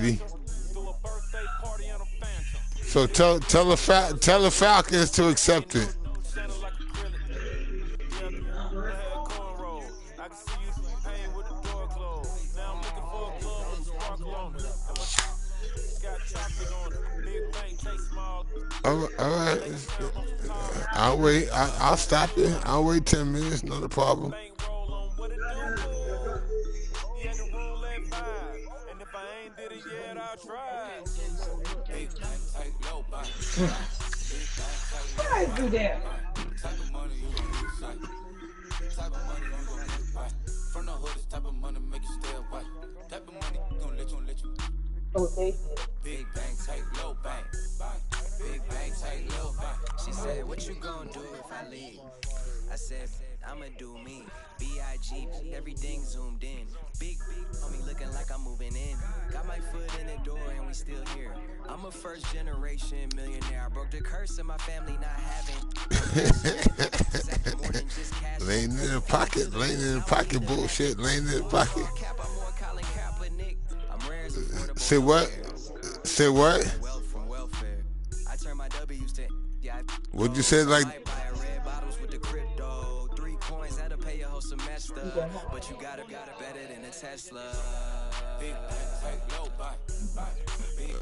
Brady. So tell the Falcons to accept it. All right. I'll wait. I'll stop it. I'll wait 10 minutes. Not a problem. Why do that? Oh, they did. Big bang, take low bang. Big bang, take low bang. She said, what you gonna do if I leave? I said, I'ma do me. B.I.G. Everything zoomed in. Big on me looking like I'm moving in. Got my foot in the door and we still here. I'm a first generation millionaire. I broke the curse in my family not having. Laying in the pocket, bullshit, laying in the pocket. Say what? Say what? What'd you say, like? But you gotta better than a Tesla.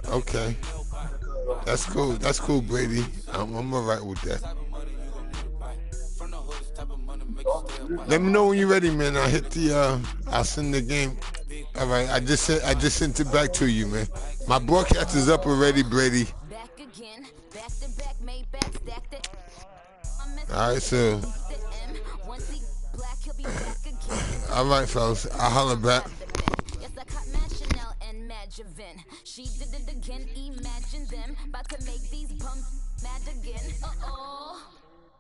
Okay. That's cool. That's cool, Brady. I'm alright with that. Let me know when you're ready, man. I'll hit the I'll send the game. All right, I just sent it back to you, man. My broadcast is up already, Brady. All right, so. All right, fellas. I'll holler back. She did it again. Imagine them about to make these bums mad again.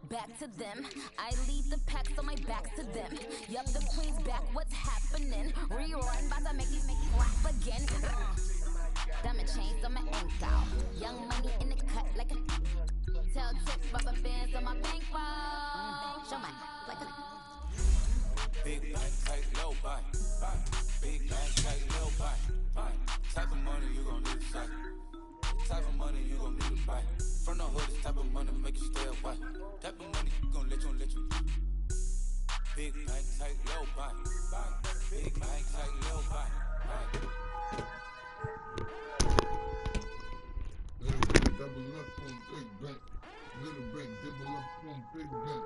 Back to them. I lead the pack, so my back's to them. Yup, the queen's back. What's happening? Rerun, about to make these rap again. Diamond chains on my ankle. Young money in the cut like a. Tell tips, rubber bands on my bankroll. Show my like a. Big bang, take low buy. Big bang, take low buy. Type of money you gon' need to sight. Type of money you gon' need to buy. From the hood, this type of money make you stay away. Type of money gon' let you. Big bang, take low buy. Big bang, take low buy. Double up on big bank. Little bank, double up on big bank.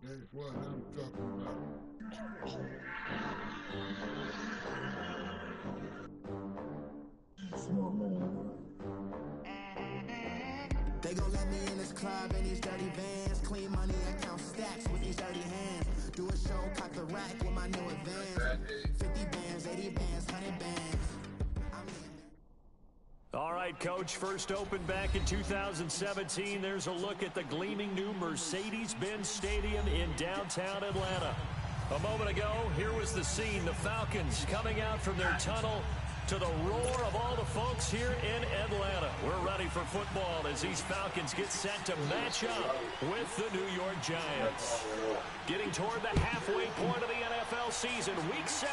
That's what I'm talking about. They gon' let me in this club in these dirty vans. Clean money, I count stacks with these dirty hands. Do a show, cock the rack with my new advance. 50 bands, 80 bands, 100 bands. All right, Coach, first opened back in 2017. There's a look at the gleaming new Mercedes-Benz Stadium in downtown Atlanta. A moment ago, here was the scene. The Falcons coming out from their tunnel to the roar of all the folks here in Atlanta. We're ready for football as these Falcons get set to match up with the New York Giants. Getting toward the halfway point of the NFL season, Week 7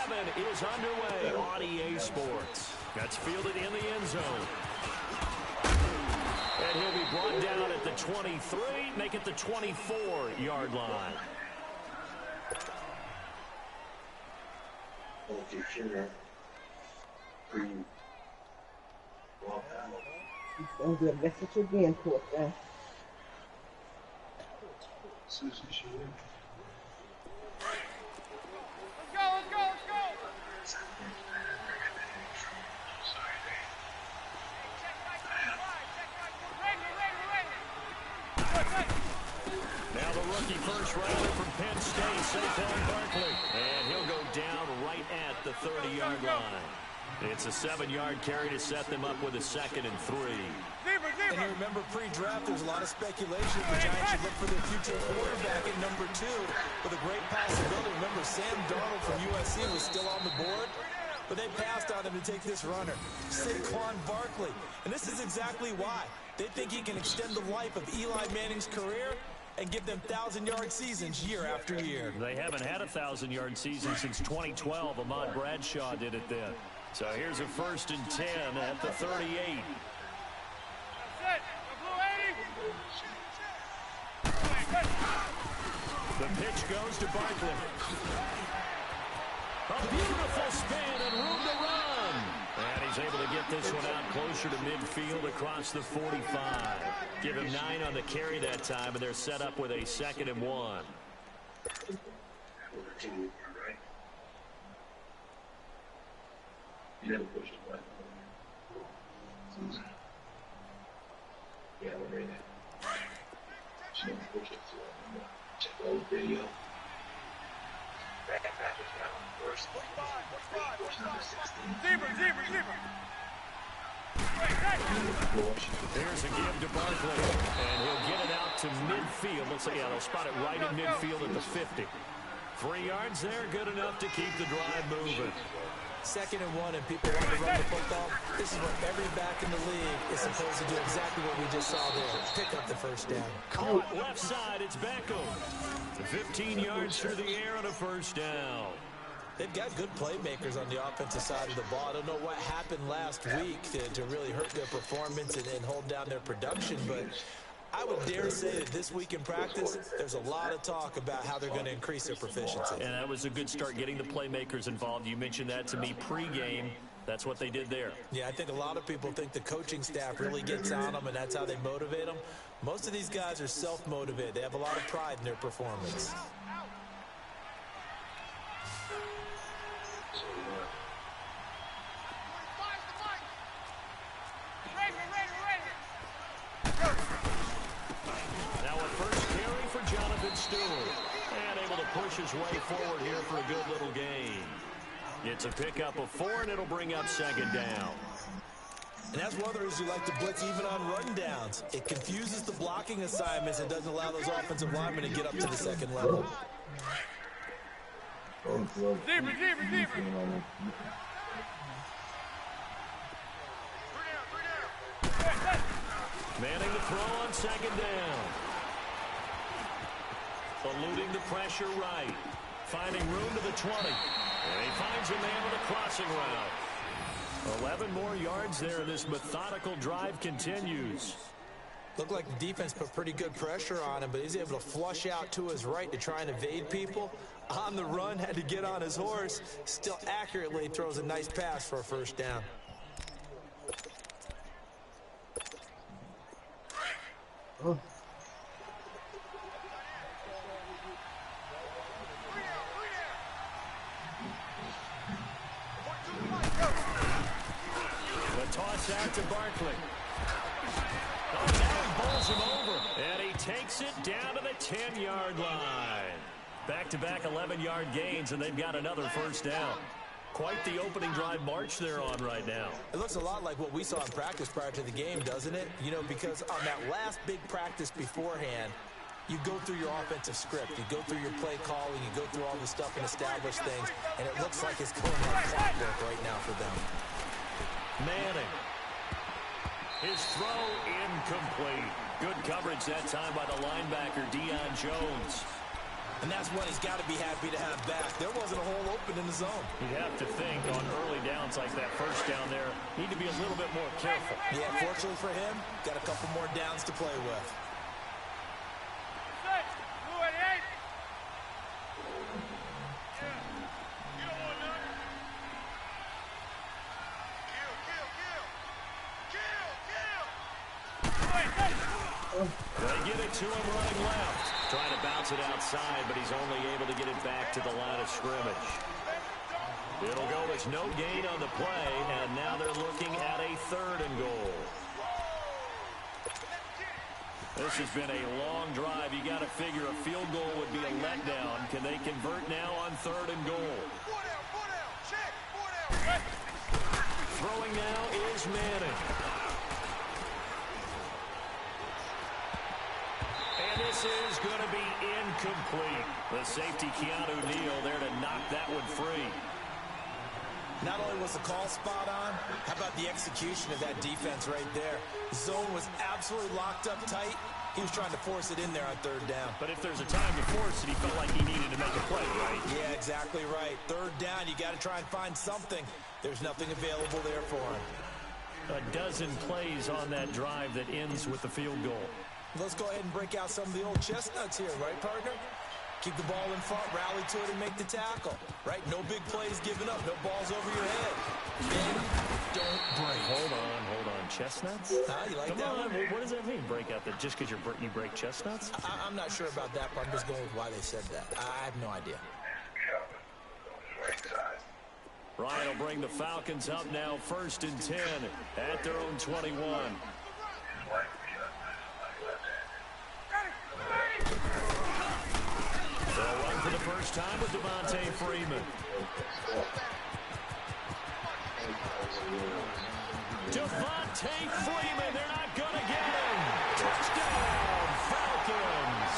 is underway on EA Sports. That's fielded in the end zone. And he'll be brought down at the 23, make it the 24-yard line. Okay, sure. I'm good. That's what you're being for, man. Now the rookie first rounder from Penn State, Saquon Barkley. And he'll go down right at the 30-yard line. It's a 7-yard carry to set them up with a 2nd and 3. And you remember pre-draft, there's a lot of speculation. The Giants should look for their future quarterback at number 2 with a great possibility. Remember, Sam Darnold from USC was still on the board, but they passed on him to take this runner, Saquon Barkley. And this is exactly why. They think he can extend the life of Eli Manning's career and give them 1,000-yard seasons year after year. They haven't had a 1,000-yard season since 2012. Ahmad Bradshaw did it then. So here's a 1st and 10 at the 38. The pitch goes to Barkley. A beautiful spin and room to run. And he's able to get this one out closer to midfield across the 45. Give him 9 on the carry that time, and they're set up with a 2nd and 1. You never pushed it right. Yeah, we're ready. She never pushed it, so I remember. Check the old video. Back and backwards now. First, number 16. Zebra. There's a give to Barkley, and he'll get it out to midfield. Looks like, yeah, they'll spot it right in midfield at the 50. 3 yards there, good enough to keep the drive moving. 2nd and 1, and people want to run the football. This is what every back in the league is supposed to do, exactly what we just saw there. Pick up the 1st down. Caught left side, it's Beckham. 15 yards through the air on a 1st down. They've got good playmakers on the offensive side of the ball. I don't know what happened last week to really hurt their performance and hold down their production, but I would dare say that this week in practice, there's a lot of talk about how they're going to increase their proficiency. And that was a good start, getting the playmakers involved. You mentioned that to me pregame. That's what they did there. Yeah, I think a lot of people think the coaching staff really gets on them, and that's how they motivate them. Most of these guys are self-motivated. They have a lot of pride in their performance. And able to push his way forward here for a good little gain. It's a pickup of 4, and it'll bring up 2nd down. And that's one of the reasons you like to blitz even on run downs. It confuses the blocking assignments and doesn't allow those offensive linemen to get up to the 2nd level. Zebra. Manning the throw on 2nd down. Eluding the pressure right. Finding room to the 20. And he finds a man with a crossing route. 11 more yards there. This methodical drive continues. Looked like the defense put pretty good pressure on him, but he's able to flush out to his right to try and evade people. On the run, had to get on his horse. Still accurately throws a nice pass for a 1st down. Oh. Toss out to Barkley. Oh, now he bowls him over. And he takes it down to the 10-yard line. Back-to-back 11-yard gains, and they've got another 1st down. Quite the opening drive march they're on right now. It looks a lot like what we saw in practice prior to the game, doesn't it? You know, because on that last big practice beforehand, you go through your offensive script, you go through your play calling, you go through all the stuff and establish things, and it looks like it's going like clockwork right now for them. Manning. His throw incomplete. Good coverage that time by the linebacker, Deion Jones. And that's what he's got to be happy to have back. There wasn't a hole open in the zone. You'd have to think on early downs like that 1st down there, need to be a little bit more careful. Yeah, fortunately for him, got a couple more downs to play with. They get it to him running left. Trying to bounce it outside, but he's only able to get it back to the line of scrimmage. It'll go as no gain on the play, and now they're looking at a 3rd and goal. This has been a long drive. You got to figure a field goal would be a letdown. Can they convert now on 3rd and goal? Throwing now is Manning. And this is going to be incomplete. The safety, Keanu Neal, there to knock that one free. Not only was the call spot on, how about the execution of that defense right there? Zone was absolutely locked up tight. He was trying to force it in there on third down. But if there's a time to force it, he felt like he needed to make a play, right? Yeah, exactly right. Third down, you got to try and find something. There's nothing available there for him. A dozen plays on that drive that ends with the field goal. Let's go ahead and break out some of the old chestnuts here, right, partner? Keep the ball in front, rally to it, and make the tackle, right? No big plays given up, no balls over your head. Bend, don't break. Hold on. Chestnuts? You like Come that on, one? what does that mean, break out? That just because you break chestnuts? I'm not sure about that, but I'm just going with why they said that. I have no idea. Ryan will bring the Falcons up now, 1st and 10 at their own 21. They'll run for the first time with Devontae Freeman. Devontae Freeman, they're not going to get him. Touchdown, Falcons.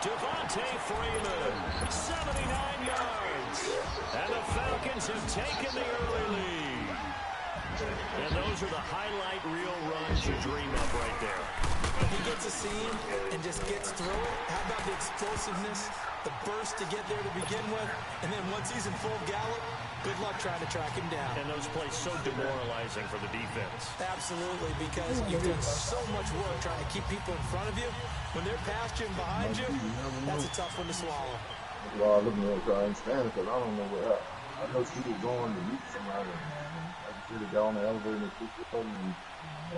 Devontae Freeman, 79 yards. And the Falcons have taken the early lead. And those are the highlight reel runs you dream of right there. He gets a seam and just gets through it. How about the explosiveness, the burst to get there to begin with, and then once he's in full gallop, good luck trying to track him down. And those plays so demoralizing for the defense. Absolutely, because you've done so much work trying to keep people in front of you. When they're past you and behind you, that's a tough one to swallow. Well, I looking at trying to understand it because I don't know what happened. I know she was going to meet somebody. I could see the guy on the elevator and kicked her, and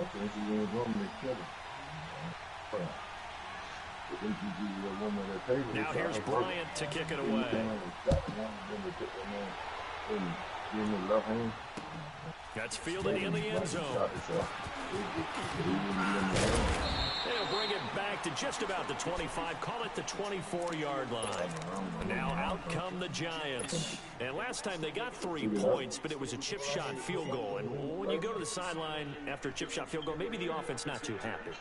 I think she was in the room and they killed her. Now here's Bryant to kick it away. That's fielded in the end zone. They'll bring it back to just about the 25, call it the 24-yard line. Now out come the Giants. And last time they got 3 points, but it was a chip shot field goal. And when you go to the sideline after a chip shot field goal, maybe the offense not too happy.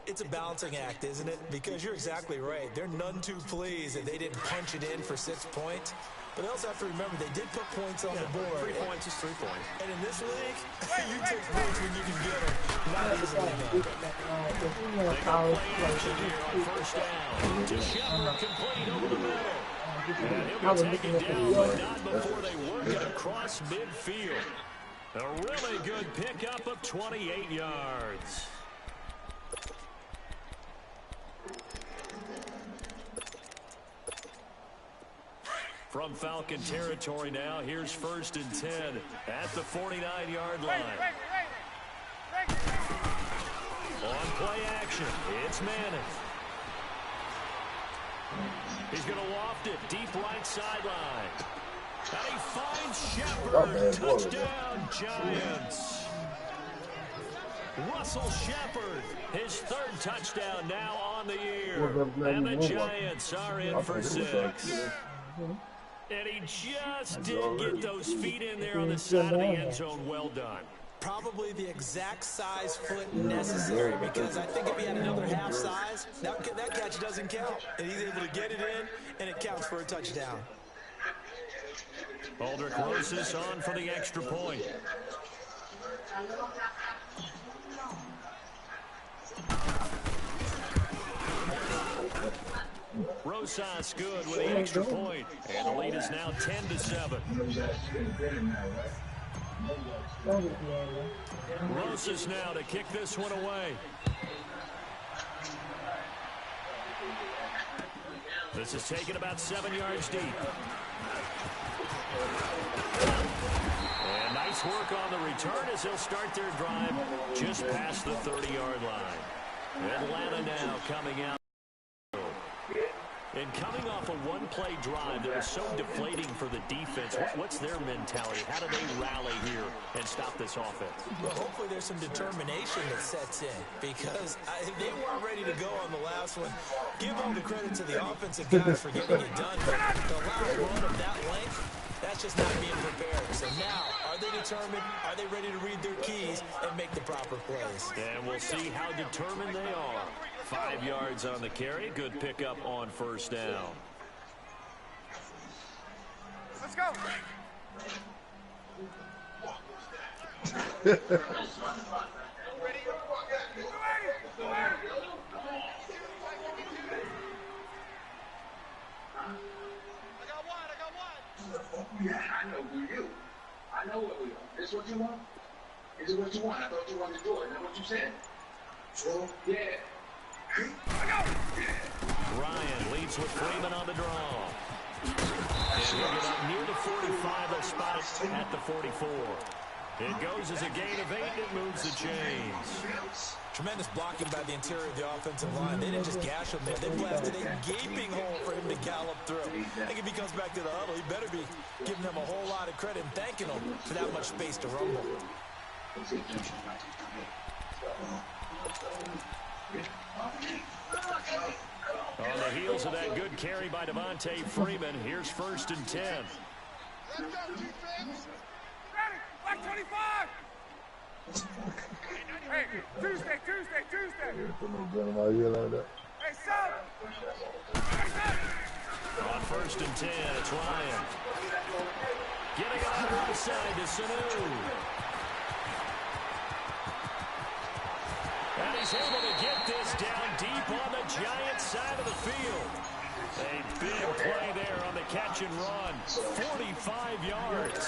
It's a balancing act, isn't it? Because you're exactly right. They're none too pleased that they didn't punch it in for 6 points. But they also have to remember they did put points on the board. 3 points is 3 points. And in this league, you take points when you can get them. Not easily done. They got play action here on 1st down. To Shepard, complete over the middle. And he'll be taken down, but not before they work it across midfield. A really good pickup of 28 yards. From Falcon territory now, here's 1st and 10 at the 49-yard line. On play action, it's Manning. He's going to loft it deep right sideline. And he finds Shepard. Touchdown, Giants. Russell Shepard, his 3rd touchdown now on the year. And the Giants are in for 6. And he just did get those feet in there on the side of the end zone. Well done. Probably the exact size foot necessary, because I think if he had another half size, that catch doesn't count. And he's able to get it in, and it counts for a touchdown. Aldrich Rosas on for the extra point. Rosas good with the extra point. And the lead is now 10-7. Rosas now to kick this one away. This is taken about 7 yards deep. And nice work on the return as they'll start their drive just past the 30-yard line. Atlanta now coming out. And coming off a one-play drive that was so deflating for the defense, what's their mentality? How do they rally here and stop this offense? Well, hopefully there's some determination that sets in, because they weren't ready to go on the last one. Give all the credit to the offensive guys for getting it done. But the last run of that length, that's just not being prepared. So now, are they determined? Are they ready to read their keys and make the proper plays? And we'll see how determined they are. 5 yards on the carry. Good pickup on 1st down. Let's go. Yeah, I know who you. I know what we are. This what you want? Is it what you want? I thought you wanted to do it. Is that what you said? True? Yeah. Ryan leads with Freeman on the draw. And he'll get up near the 45. They'll spot it at the 44. It goes as a gain of 8. It moves the chains. Tremendous blocking by the interior of the offensive line. They didn't just gash him there. They blasted a gaping hole for him to gallop through. I think if he comes back to the huddle, he better be giving them a whole lot of credit and thanking them for that much space to rumble. On the heels of that good carry by Devontae Freeman, here's 1st and 10. Let's go, defense. Ready, black 25. Hey, Tuesday. Hey, son. On 1st and 10, it's Ryan. Getting it out right side to Sanu. And he's able to get this down deep on the Giants side of the field. A big play there on the catch and run. 45 yards.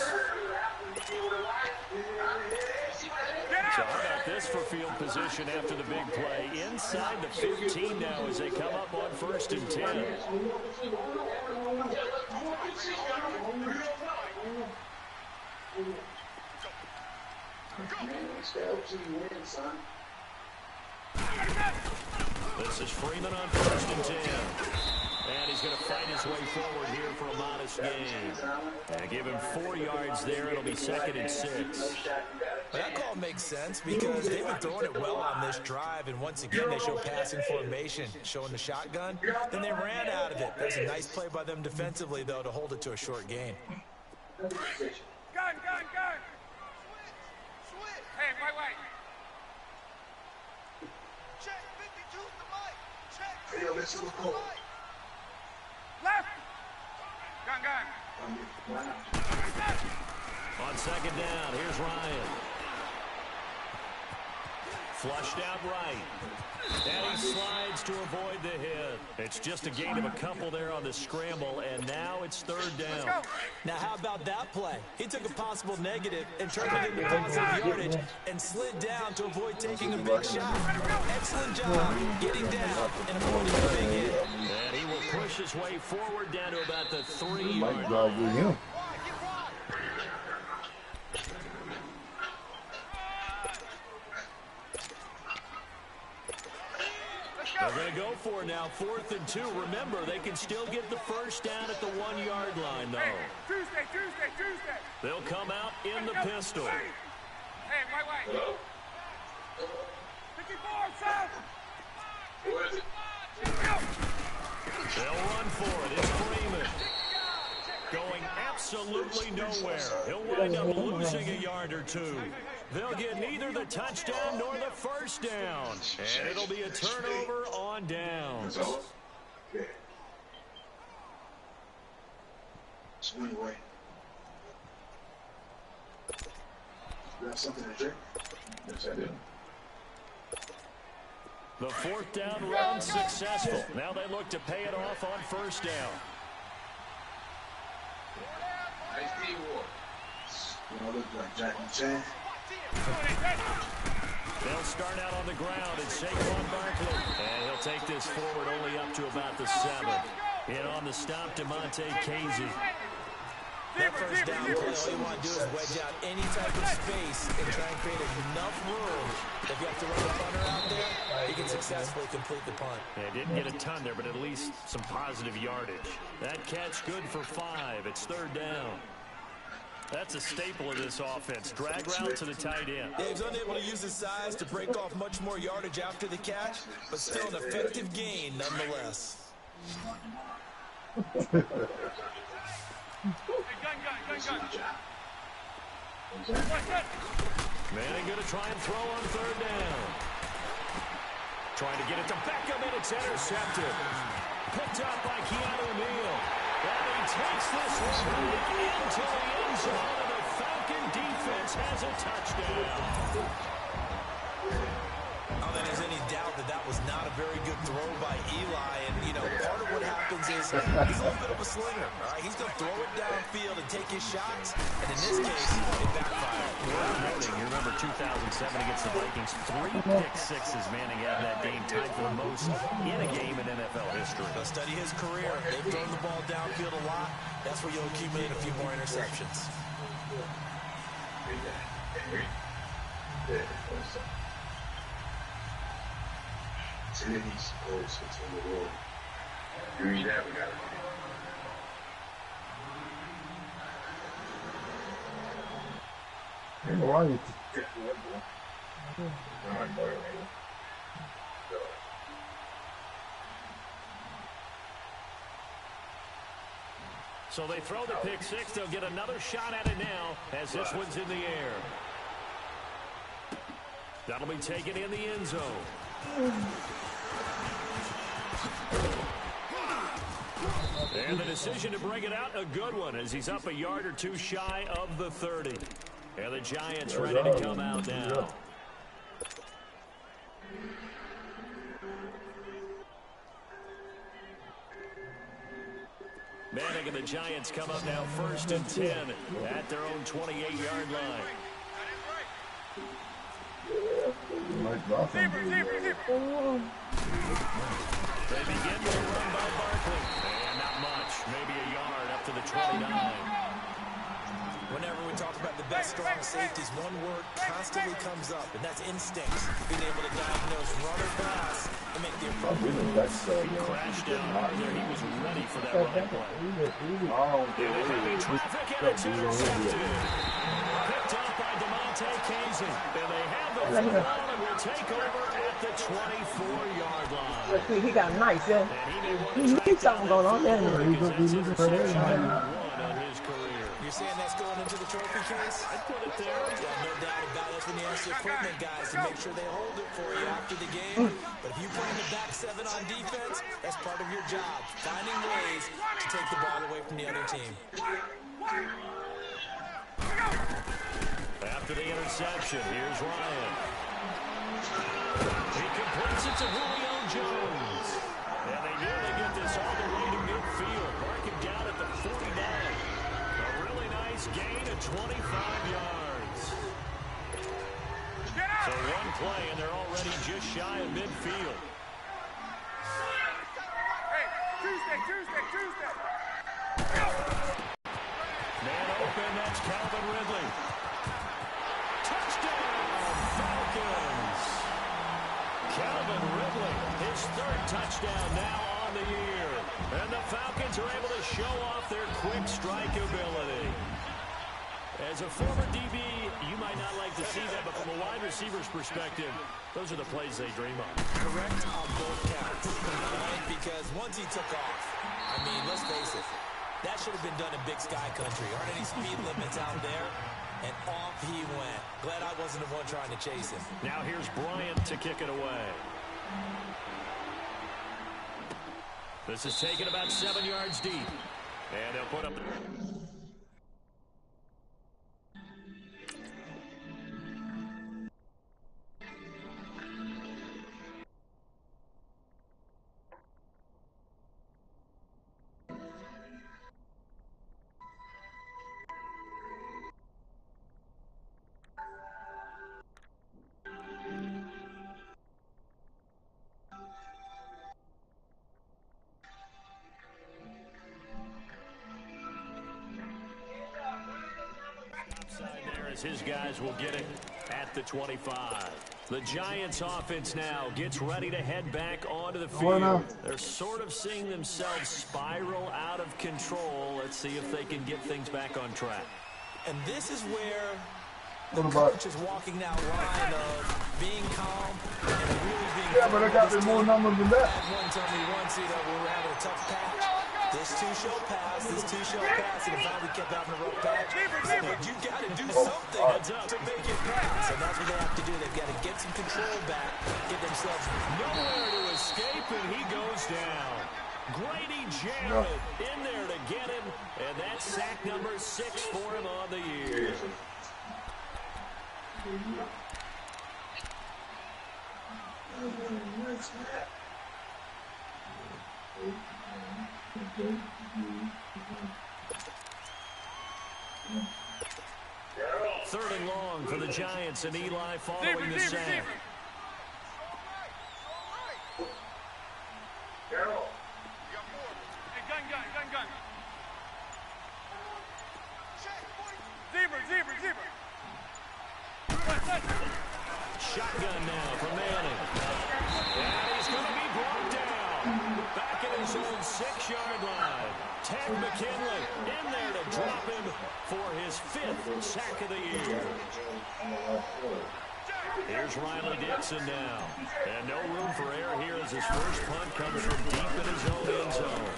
So how about this for field position after the big play? Inside the 15 now as they come up on 1st and 10. This is Freeman on 1st and 10. And he's going to fight his way forward here for a modest gain. And give him 4 yards there. It'll be 2nd and 6. Well, that call makes sense because they've been throwing it well on this drive, and once again they show passing formation, showing the shotgun. Then they ran out of it. That was a nice play by them defensively, though, to hold it to a short gain. Gun. Hey, wait. Check, 52 the mic. Check, 52 the mic. Left. Gun. On 2nd down, here's Ryan. Flushed out right. And he slides to avoid the hit. It's just a gain of a couple there on the scramble, and now it's 3rd down. Now, how about that play? He took a possible negative and turned it into positive yardage and slid down to avoid taking a big shot. Excellent job getting down and avoiding a big hit. And he will push his way forward down to about the 3-yard line. They're going to go for it now, 4th and 2. Remember, they can still get the 1st down at the 1-yard line, though. Hey, Tuesday. They'll come out in the pistol. Hey, wait. 54, son. They'll run for it. It's Freeman. Going absolutely nowhere. He'll wind up losing a yard or 2. They'll get neither the touchdown nor the 1st down. And it'll be a turnover on downs. Swing away. You have something to drink? Yes, I do. The 4th down run successful. Now they look to pay it off on 1st down. Nice D-Ward. You know, look like Jackie Chan. They'll start out on the ground. It's Saquon Barkley. And he'll take this forward only up to about the 7. In on the stop, Demonte Casey. That 1st down play, all you want to do is wedge out any type of space and try and create enough room. If you have to run the punter out there, he can successfully complete the punt. They didn't get a ton there, but at least some positive yardage. That catch good for 5. It's 3rd down. That's a staple of this offense. Drag route to the tight end. Yeah, he's unable to use his size to break off much more yardage after the catch, but still an effective gain nonetheless. Manning going to try and throw on 3rd down. Trying to get it to Beckham, and it's intercepted. Picked up by Keanu Neal. And he takes this one into the end zone, and the Falcon defense has a touchdown. I don't think there's any doubt that that was not a very good throw by Eli. And, you know, part of what happens is he's a little bit of a slinger. All right, he's going to throw it downfield and take his shots. And in this case, it backfired. Worth noting, you remember 2007 against the Vikings, 3 pick-sixes Manning had in that game, tied for the most in a game in NFL history. Go study his career. They've thrown the ball downfield a lot. That's where you'll accumulate a few more interceptions. Today's goals in the world. You read that, we got it. I don't know why you So they throw the pick six. They'll get another shot at it now as this one's in the air. That'll be taken in the end zone. And the decision to bring it out, a good one, as he's up a yard or two shy of the 30. And the Giants ready to come out now. Manning and the Giants come up now 1st and 10 at their own 28-yard line. They begin with a run by Barkley. And not much, maybe a yard up to the 29. Whenever we talk about the best strong safeties, one word constantly comes up, and that's instincts. Being able to diagnose run or pass and make the appropriate moves. He crashed down right there. He was ready for that running play. Traffic and it's intercepted. Picked up by DeMonte Casey. And they have the football and will take over at the 24-yard line. He got nice, yeah. He's something going on there. You're saying that's going into the trophy case? I'd put it there. Yeah, no doubt about it. That's when you ask your equipment guys to make sure they hold it for you after the game. But if you put in the back seven on defense, that's part of your job. Finding ways to take the ball away from the other team. After the interception, here's Ryan. He completes it to Julio Jones. And they nearly get this all the way to midfield. Marking down at the 49. Gain of 25 yards. So one play, and they're already just shy of midfield. Hey, Tuesday. Man open, that's Calvin Ridley. Touchdown, Falcons. Calvin Ridley, his 3rd touchdown now on the year. And the Falcons are able to show off their quick strike ability. As a former DB, you might not like to see that, but from a wide receiver's perspective, those are the plays they dream of. Correct on both counts. Right? Because once he took off, I mean, let's face it, that should have been done in Big Sky Country. Aren't any speed limits out there? And off he went. Glad I wasn't the one trying to chase him. Now here's Bryant to kick it away. This is taken about 7 yards deep. And they'll put up... His guys will get it at the 25. The Giants offense now gets ready to head back onto the field. They're sort of seeing themselves spiral out of control. Let's see if they can get things back on track. And this is where the coach is walking that line of being calm and really being but I got more numbers than that. One told me once, we were having a tough patch. This two shall pass, and if we kept having a rough patch, you got to do something to make it pass. And that's what they have to do. They've got to get some control back, get themselves nowhere to escape, and he goes down. Grady Jarrett in there to get him, and that's sack number 6 for him on the year. Third and long for the Giants, and Eli following the sack. Shotgun now for Manning. And he's going to be brought down. Back at his own 6-yard line. Ted McKinley in there to drop him for his 5th sack of the year. Here's Riley Dixon now. And no room for error here as his first punt comes from deep in his own end zone.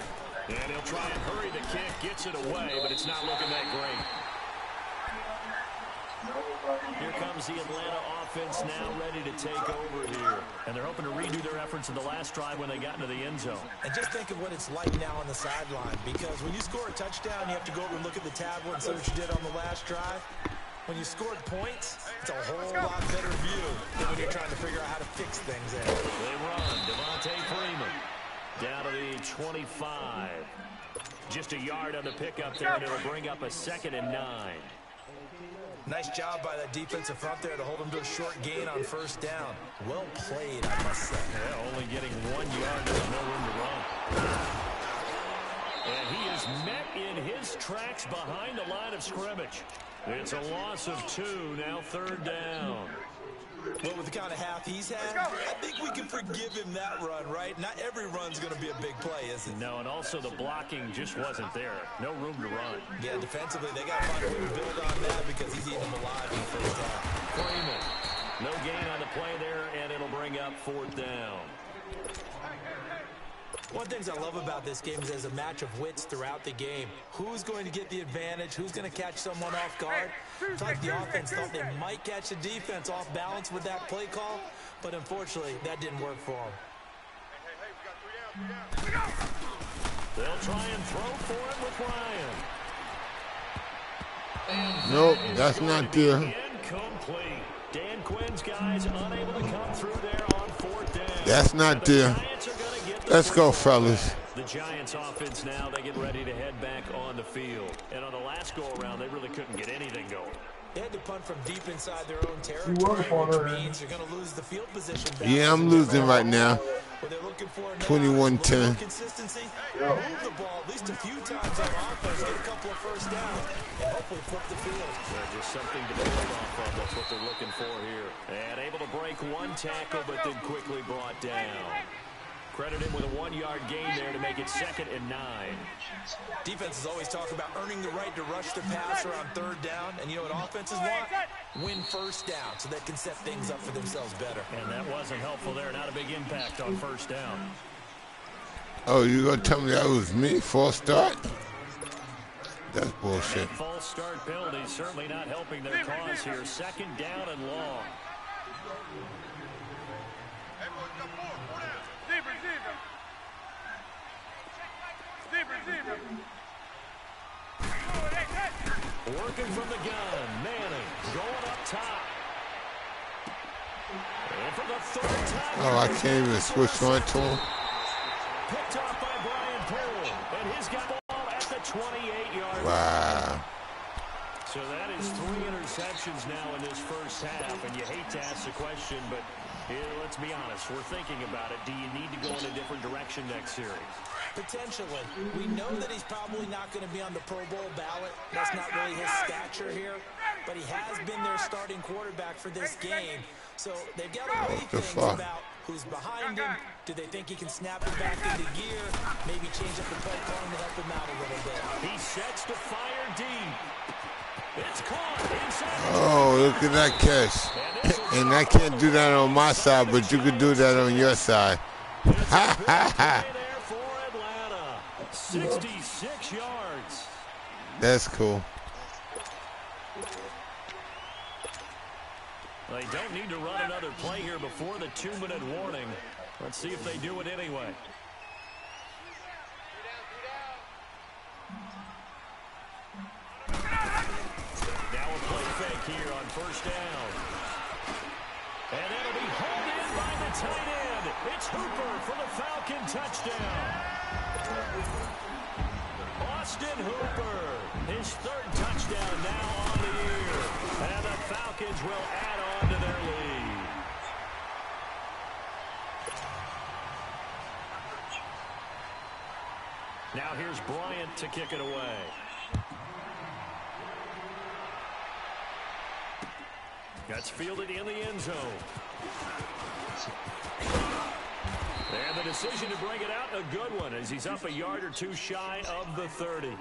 And he'll try and hurry the kick, gets it away, but it's not looking that great. Here comes the Atlanta offense now ready to take over here. And they're hoping to redo their efforts in the last drive when they got into the end zone. And just think of what it's like now on the sideline. Because when you score a touchdown, you have to go over and look at the tablet and see what you did on the last drive. When you scored points, it's a whole lot better view than when you're trying to figure out how to fix things there. They run. Devontae Freeman down to the 25. Just a yard on the pickup there, and it'll bring up a 2nd and 9. Nice job by that defensive front there to hold him to a short gain on first down. Well played, I must say. Yeah, only getting 1 yard. There's no room to run. And he is met in his tracks behind the line of scrimmage. It's a loss of 2, now 3rd down. Well, with the kind of half he's had, I think we can forgive him that run, right? Not every run's going to be a big play, is it? No, and also the blocking just wasn't there. No room to run. Yeah, defensively, they got to find a way to build on that because he's eating them alive in the first half. Freeman, no gain on the play there, and it'll bring up 4th down. One of the things I love about this game is there's a match of wits throughout the game. Who's going to get the advantage? Who's going to catch someone off guard? It's like the offense thought they might catch the defense off balance with that play call, but unfortunately, that didn't work for them. They'll try and throw for it with Ryan. Nope, that's not there. Incomplete. Dan Quinn's guys unable to come through there on 4th down. That's not there. Let's go, fellas. The Giants offense now, they get ready to head back on the field. And on the last go-around, they really couldn't get anything going. They had to punt from deep inside their own territory, which means you're going to lose the field position. Yeah, I'm losing right now. 21-10. Consistency, move the ball at least a few times on offense, get a couple of first downs, and hopefully flip the field. Just something to build off of. That's what they're looking for here. And able to break 1 tackle, but then quickly brought down. Credit him with a 1-yard gain there to make it 2nd and 9. Defenses always talk about earning the right to rush the passer on 3rd down. And you know what offenses want? Win first down so they can set things up for themselves better. And that wasn't helpful there. Not a big impact on first down. Oh, you gonna tell me that was me? False start? That's bullshit. False start penalty certainly not helping their cause here. 2nd down and long. Working from the gun, Manning going up top. And for the 3rd time. Oh, I can't even switch on to him. Picked off by Brian Poole, and he's got the ball at the 28-yard line. Wow. So that is 3 interceptions now in this first half, and you hate to ask the question, but let's be honest, we're thinking about it. Do you need to go in a different direction next series? Potentially. We know that he's probably not going to be on the Pro Bowl ballot. That's not really his stature here, but he has been their starting quarterback for this game. So they've got to weigh things about who's behind him. Do they think he can snap it back into gear? Maybe change up the play calling to help him out a little bit. He sets to fire deep. It's caught inside. Oh, look at that catch. And I can't do that on my side, but you can do that on your side. Ha, ha, ha. 66 yards. That's cool. They don't need to run another play here before the 2-minute warning. Let's see if they do it anyway. Now a play fake here on first down. And that'll be hauled in by the tight end. It's Hooper for the Falcon touchdown. Austin Hooper, his third touchdown now on the year. And the Falcons will add on to their lead. Now here's Bryant to kick it away. That's fielded in the end zone. And the decision to bring it out, a good one, as he's up a yard or two shy of the 30.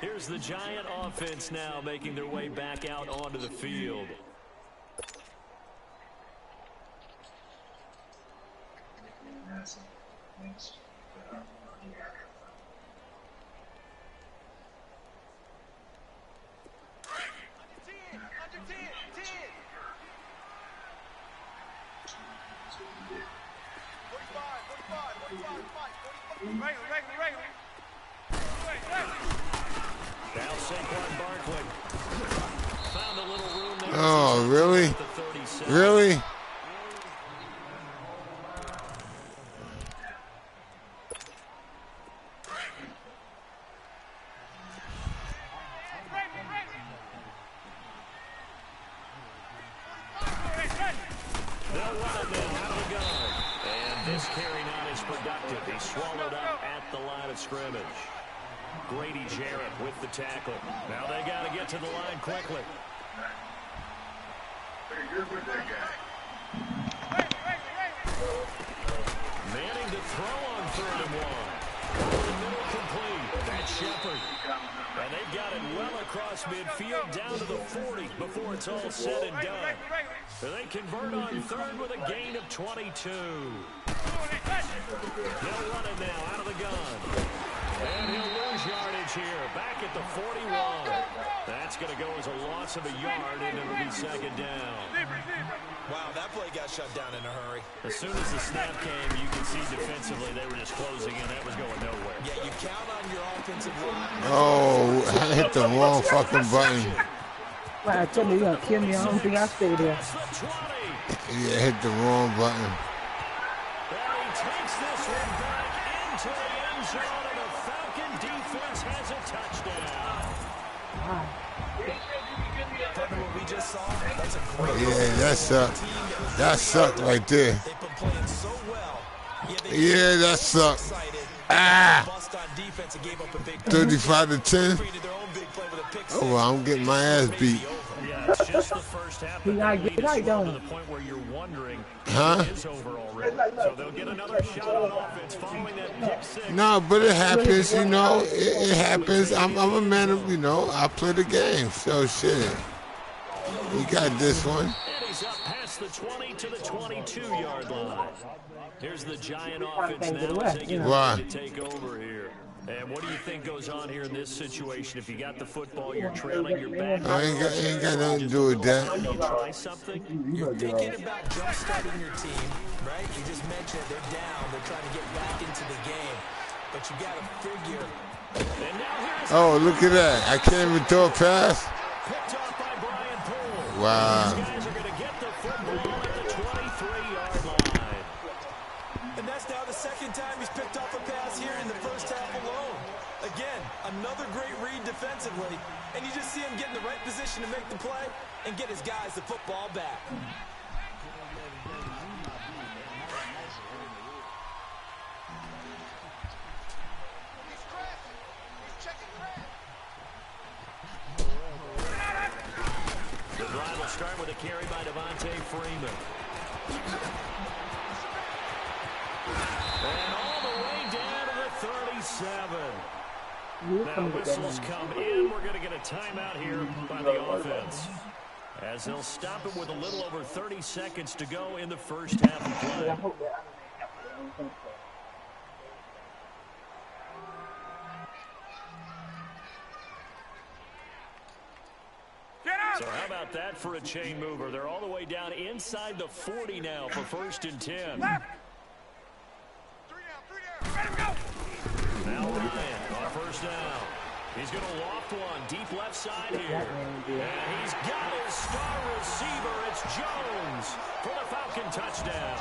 Here's the Giant offense now making their way back out onto the field. Oh, really? Really? Tackle. Now they got to get to the line quickly. Manning to throw on 3rd and 1. Over the middle complete. That's Shepard. And they've got it well across midfield down to the 40 before it's all said and done. And they convert on 3rd with a gain of 22. They'll run it now out of the gun. And he'll lose yardage here, back at the 41. That's going to go as a loss of a yard, and it'll be 2nd down. Wow, that play got shut down in a hurry. As soon as the snap came, you could see defensively they were just closing in. That was going nowhere. Yeah, you count on your offensive line. Oh, I hit the wrong fucking button. I told you you're going to kill me. I don't think I stay there. Yeah, hit the wrong button. And he takes this one back into the end zone, and the Falcon defense has a touchdown. What we just saw, that's a great yeah, that sucked. That sucked right there. They've been playing so well. Yeah, that sucked. Ah! 35 to 10. Oh, well, I'm getting my ass beat. Yeah, it's just the first half. He got to get right, though. To the point where you're wondering huh? Is over already. So they'll get another shot on offense following that pick six. No, but it happens, you know. It happens. I'm a man of, you know, I play the game. So, shit. We got this one. And he's up past the 20 to the 22-yard line. Here's the Giant offense now as they get ready to take over here. And what do you think goes on here in this situation? If you got the football, you're trailing, you're back. I ain't got nothing to do with that. You try something? You're thinking about jump-starting your team, right? You just mentioned they're down. They're trying to get back into the game. But you got to figure. And now here's oh, look at that. I can't even throw a pass. Picked off by Brian Poole. Wow. These guys are going to get the football at the 23-yard line. And that's now the second time he's picked off a pass here in the first half alone. Again, another great read defensively. And you just see him get in the right position to make the play and get his guys the football back. The drive will start with a carry by Devontae Freeman. And all the way down to the 37. Now whistles come in. We're going to get a timeout here by the offense, as they'll stop it with a little over 30 seconds to go in the first half of play. So how about that for a chain mover? They're all the way down inside the 40 now for 1st and 10. Now Ryan on 1st down. He's going to loft one deep left side here. And he's got his star receiver. It's Jones for the Falcon touchdown.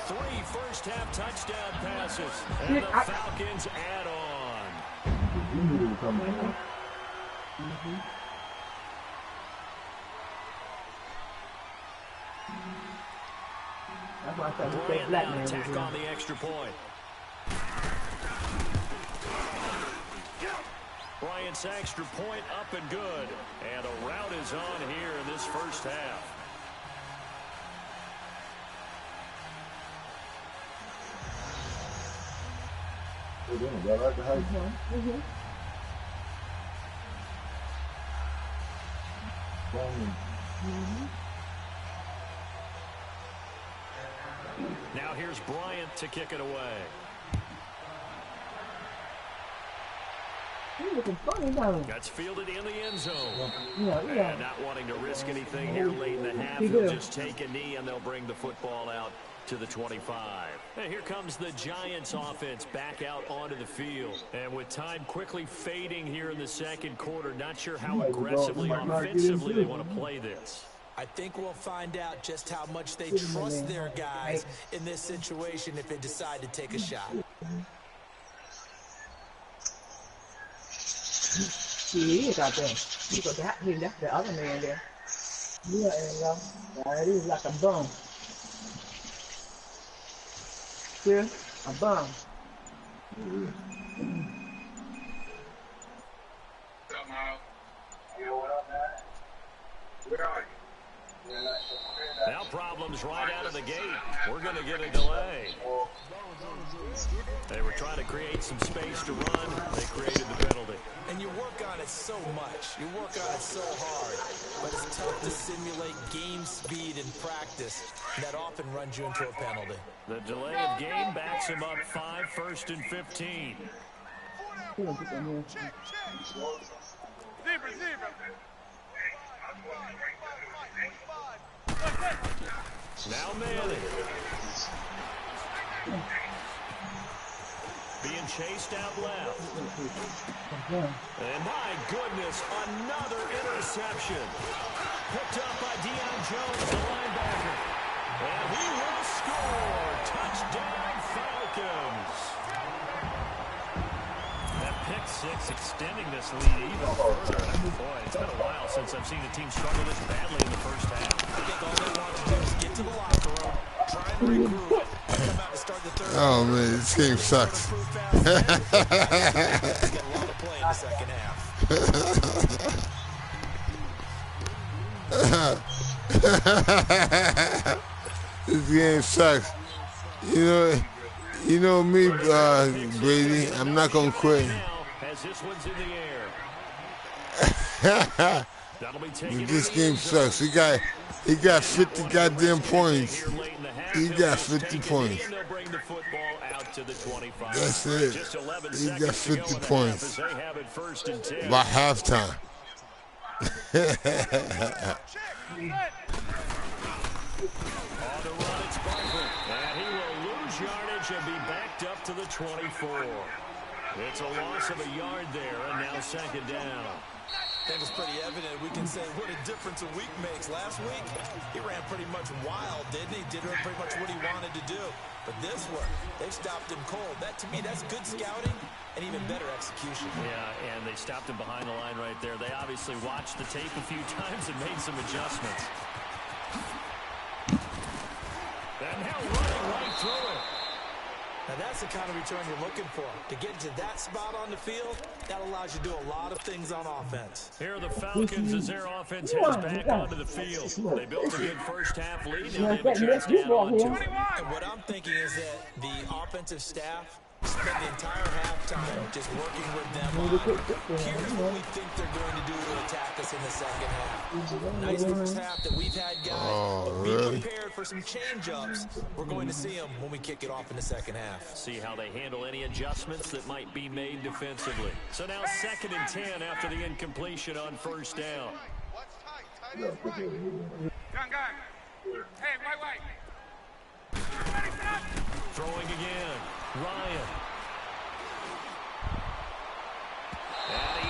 3 first-half touchdown passes. And the Falcons add on. Bryant now attack on the extra point. Bryant's extra point up and good. And a rout is on here in this first half. Now here's Bryant to kick it away. That's fielded in the end zone. And not wanting to risk anything here late in the half, he'll just take a knee and they'll bring the football out to the 25. And here comes the Giants offense back out onto the field. And with time quickly fading here in the second quarter, not sure how aggressively, offensively they want to play this. I think we'll find out just how much they trust their guys in this situation if they decide to take a shot. He is out there. You got that. That's the other man there. Yeah, there you go. It is like a bum. See? A bum. Where are you? Now problems right out of the gate. We're going to get a delay. They were trying to create some space to run. They created the penalty. And you work on it so much. You work on it so hard. But it's tough to simulate game speed in practice. That often runs you into a penalty. The delay of game backs him up 5, 1st and 15. Check. Zebra. Now Manning. Being chased out left. And my goodness, another interception. Picked up by Deion Jones, the linebacker. And he will score. Touchdown, Falcons. That pick six extending this lead even further. Boy, it's been a while since I've seen a team struggle this badly in the first half. I think all they want to do is get to the locker room, try and regroup, come out to start the third. Oh man, this game sucks. Got a lot of play in the second half. This game sucks. You know me, Brady. I'm not gonna quit. As this one's in the air. This game sucks. He got 50 goddamn points. He got 50 points. That's it. He got 50 points. By halftime. On the run, it's Barkley. And he will lose yardage and be backed up to the 24. It's a loss of a yard there, and now second down. I think it's pretty evident. We can say what a difference a week makes. Last week, he ran pretty much wild, didn't he? Did pretty much what he wanted to do. But this one, they stopped him cold. That, to me, that's good scouting and even better execution. Yeah, and they stopped him behind the line right there. They obviously watched the tape a few times and made some adjustments. And now running right through it. Now that's the kind of return you're looking for. To get to that spot on the field, that allows you to do a lot of things on offense. Here are the Falcons as their offense heads back onto the field. They built a good first half lead. Now they have a chance to add on to it. And what I'm thinking is that the offensive staff spend the entire halftime just working with them on here's what we think they're going to do to attack us in the second half. Nice first half that we've had, guys, but be prepared for some change-ups. We're going to see them when we kick it off in the second half. See how they handle any adjustments that might be made defensively. So now 2nd and 10 after the incompletion on first down. Gun. Hey, wait. Throwing again. Ryan. And he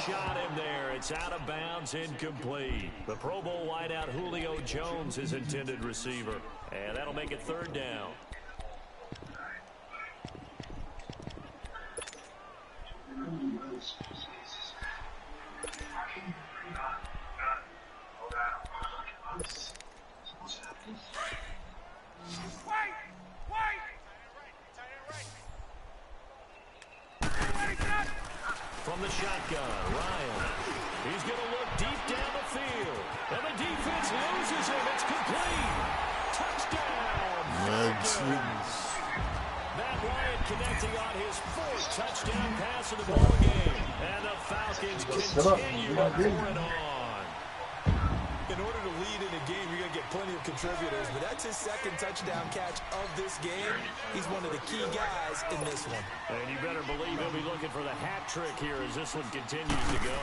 Shot him there. It's out of bounds, incomplete. The Pro Bowl wideout Julio Jones is intended receiver. And that'll make it 3rd down. From the shotgun, Ryan. He's going to look deep down the field. And the defense loses him. It's complete. Touchdown. Matt Ryan connecting on his 4th touchdown pass of the ball game. And the Falcons continue to pour it on. In order to lead in a game, you're going to get plenty of contributors, but that's his 2nd touchdown catch of this game. He's one of the key guys in this one. And you better believe he'll be looking for the hat trick here as this one continues to go.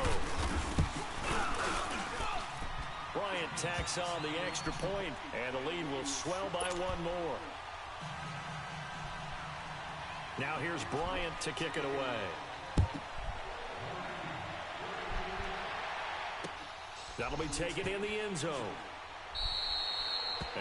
Bryant tacks on the extra point, and the lead will swell by 1 more. Now here's Bryant to kick it away. That'll be taken in the end zone.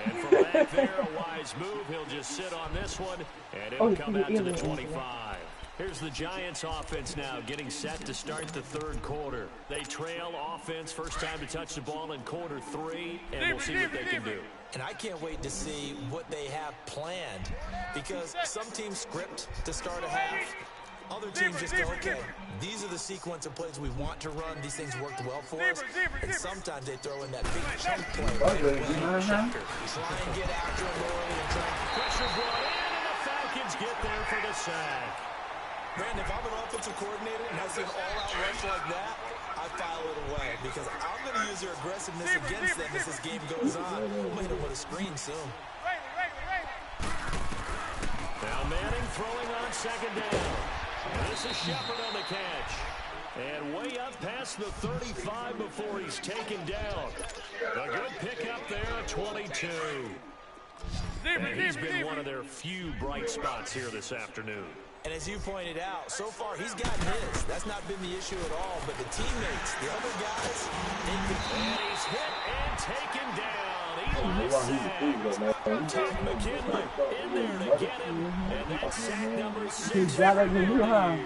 And from back there, a wise move. He'll just sit on this one, and it'll come out to the 25. Here's the Giants offense now getting set to start the 3rd quarter. They trail offense, first time to touch the ball in quarter 3, and we'll see what they can do. And I can't wait to see what they have planned, because some teams script to start a half. Other teams just go, okay, these are the sequence of plays we want to run. These things worked well for us. And sometimes they throw in that big chunk play. Try and get after him early and try. Pressure brought in, and the Falcons get there for the sack. Brandon, if I'm an offensive coordinator and I see an all-out rush like that, I file it away because I'm going to use their aggressiveness against them as this game goes on. I'm going to hit them with a screen soon. Now Manning throwing on 2nd down. This is Shepard on the catch. And way up past the 35 before he's taken down. A good pickup there at 22. And he's been one of their few bright spots here this afternoon. And as you pointed out, so far he's gotten his. That's not been the issue at all. But the teammates, the other guys, and he's hit and taken down. Eli sack. Ted McKinley in there to get him. And that's sack number 6 for him here.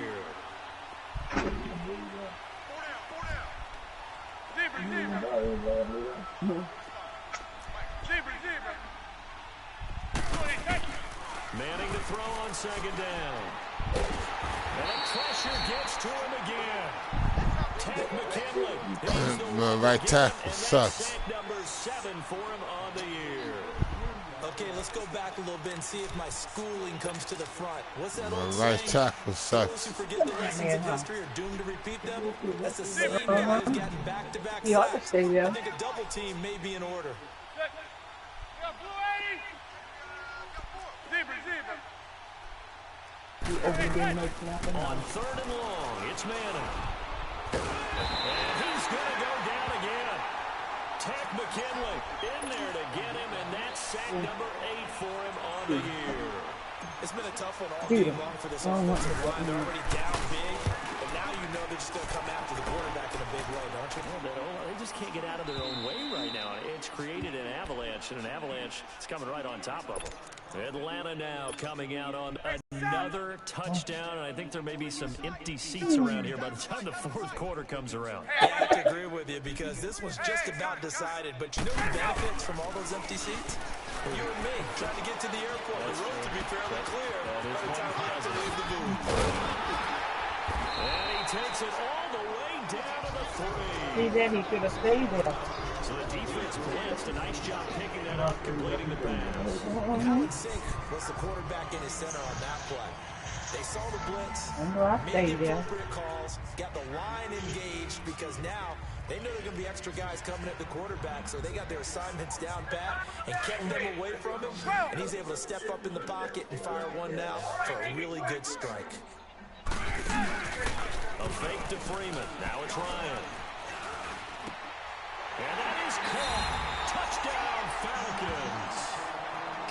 Manning to throw on 2nd down. And pressure gets to him again. Ted McKinley. My right tackle sucks. Number 7 for him on the year. Okay, let's go back a little bit and see if my schooling comes to the front. What's that My old right saying? tackle sucks. Those who forget the lessons of history are doomed to repeat them. That's the same guy who's gotten back-to-back sacks. I think a double team may be in order. On 3rd and long, it's Manning. And he's going to go down again. Ted McKinley in there to get him, and that's sack number 8 for him on the year. It's been a tough one all game long for this offensive line. They're already down big, and now you know they're just going to come after the quarterback in a big way, don't you? They just can't get out of their own way right now. It's created an avalanche, and an avalanche is coming right on top of them. Atlanta now coming out on another touchdown, and I think there may be some empty seats around here by the time the 4th quarter comes around. I have to agree with you because this was just about decided, but you know who benefits from all those empty seats? You and me, trying to get to the airport. The road to be fairly clear by the time we have to leave the booth. And he takes it all the way down to the 3. See, then he should have stayed there. So the defense blitzed. A nice job picking that up, completing the pass. How in sync was the quarterback in his center on that play? They saw the blitz, made the appropriate calls, got the line engaged because now they know there are going to be extra guys coming at the quarterback, so they got their assignments down pat and kept them away from him, and he's able to step up in the pocket and fire one now for a really good strike. A fake to Freeman. Now it's Ryan. And that is caught. Touchdown, Falcons.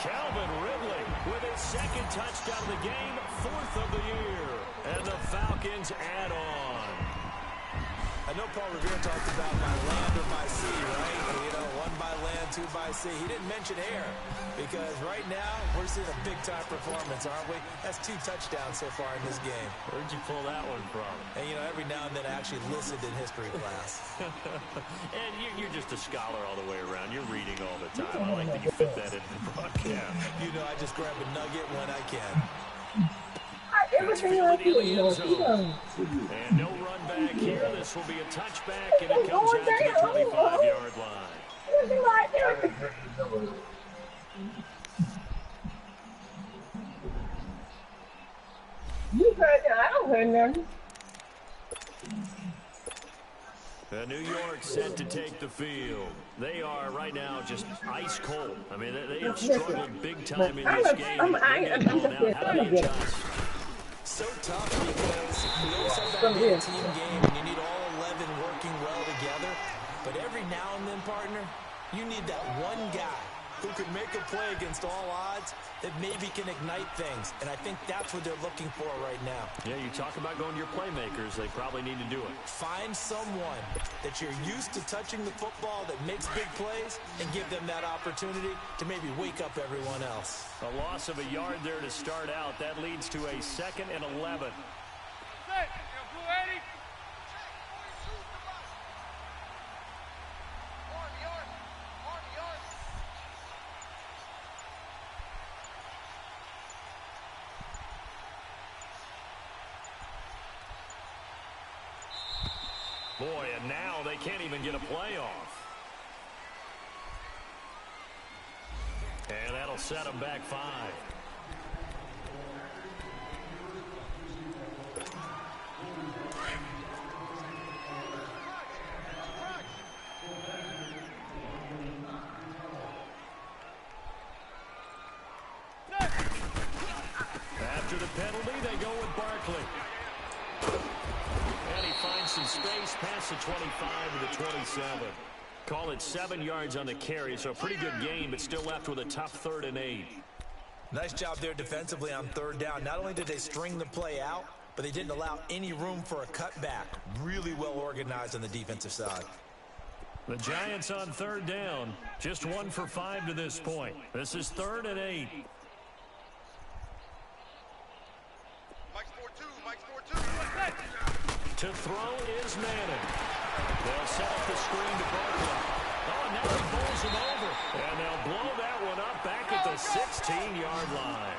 Calvin Ridley with his 2nd touchdown of the game, 4th of the year. And the Falcons add on. I know Paul Revere talked about by land or by sea, right? You know, one by land, two by sea. He didn't mention air because right now we're seeing a big-time performance, aren't we? That's 2 touchdowns so far in this game. Where'd you pull that one from? And, you know, every now and then I actually listened in history class. And you're just a scholar all the way around. You're reading all the time. I like that you fit that into the broadcast. You know, I just grab a nugget when I can. Everything like this. And no run back here. This will be a touchback, and it comes out to the 25-yard line. Everything like this. You heard that? I don't hear nothing. New York set to take the field. They are right now just ice cold. I mean, they have struggled big time in this game. How do you adjust? So tough because we always have that big team game and you need all 11 working well together. But every now and then, partner, you need that one guy who can make a play against all odds that maybe can ignite things. And I think that's what they're looking for right now. Yeah, you talk about going to your playmakers. They probably need to do it. Find someone that you're used to touching the football that makes big plays and give them that opportunity to maybe wake up everyone else. A loss of a yard there to start out. That leads to a 2nd and 11. Boy, and now they can't even get a play off. And that'll set them back 5. After the penalty, they go with Barkley. And he finds some space past the 25 to the 27. Call it 7 yards on the carry, so a pretty good game, but still left with a tough 3rd and 8. Nice job there defensively on 3rd down. Not only did they string the play out, but they didn't allow any room for a cutback. Really well organized on the defensive side. The Giants on 3rd down, just 1 for 5 to this point. This is 3rd and 8. To throw is Manning. They'll set up the screen to Barkley. Oh, now he bowls him over. And they'll blow that one up back at the 16-yard line.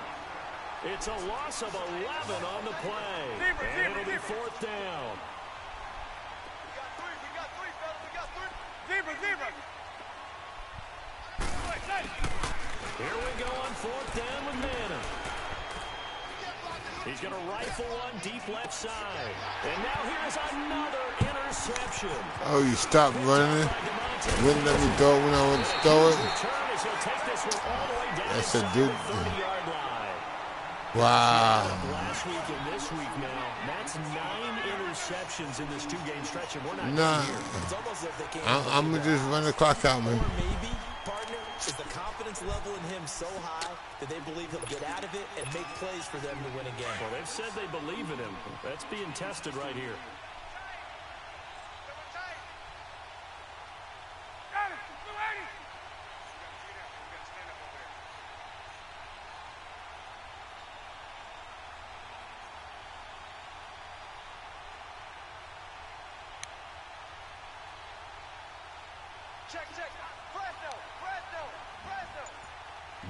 It's a loss of 11 on the play. And it'll be 4th down. Here we go on 4th down with Manning. He's going to rifle one deep left side. And now here's another interception. Oh, you stopped running it? Wouldn't let me throw it when I would throw it? That's a dude. Wow. Last week and this week now, that's 9 interceptions in this 2-game stretch, and we're not nah, I'm going to just run the clock out, man. Maybe, partner, is the confidence level in him so high that they believe he'll get out of it and make plays for them to win a game. Well, they've said they believe in him. That's being tested right here.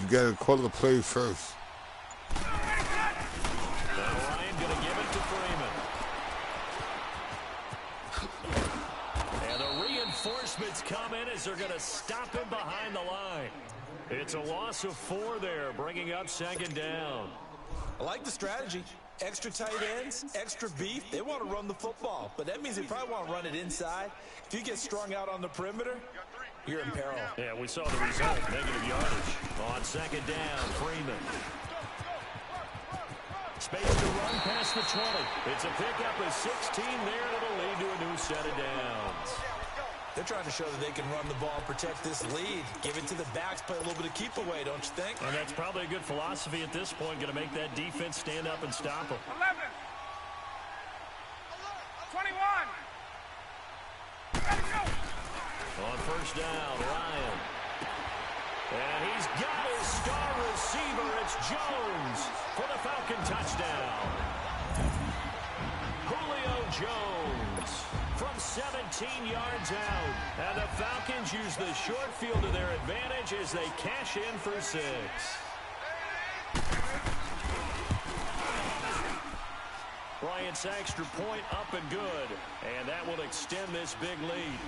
You got to call the play first. Now Ryan going to give it to Freeman. And the reinforcements come in as they're going to stop him behind the line. It's a loss of 4 there, bringing up 2nd down. I like the strategy. Extra tight ends, extra beef. They want to run the football, but that means they probably want to run it inside. If you get strung out on the perimeter, you're in peril. Yeah, we saw the result. Negative yardage. On 2nd down, Freeman. Space to run past the 20. It's a pickup of 16 there. It'll lead to a new set of downs. They're trying to show that they can run the ball and protect this lead. Give it to the backs, play a little bit of keep away, don't you think? And that's probably a good philosophy at this point. Going to make that defense stand up and stop them. 11. 21. first down. Ryan. And he's got his star receiver. It's Jones for the Falcon touchdown. Julio Jones from 17 yards out. And the Falcons use the short field to their advantage as they cash in for 6. Bryant's extra point up and good. And that will extend this big lead.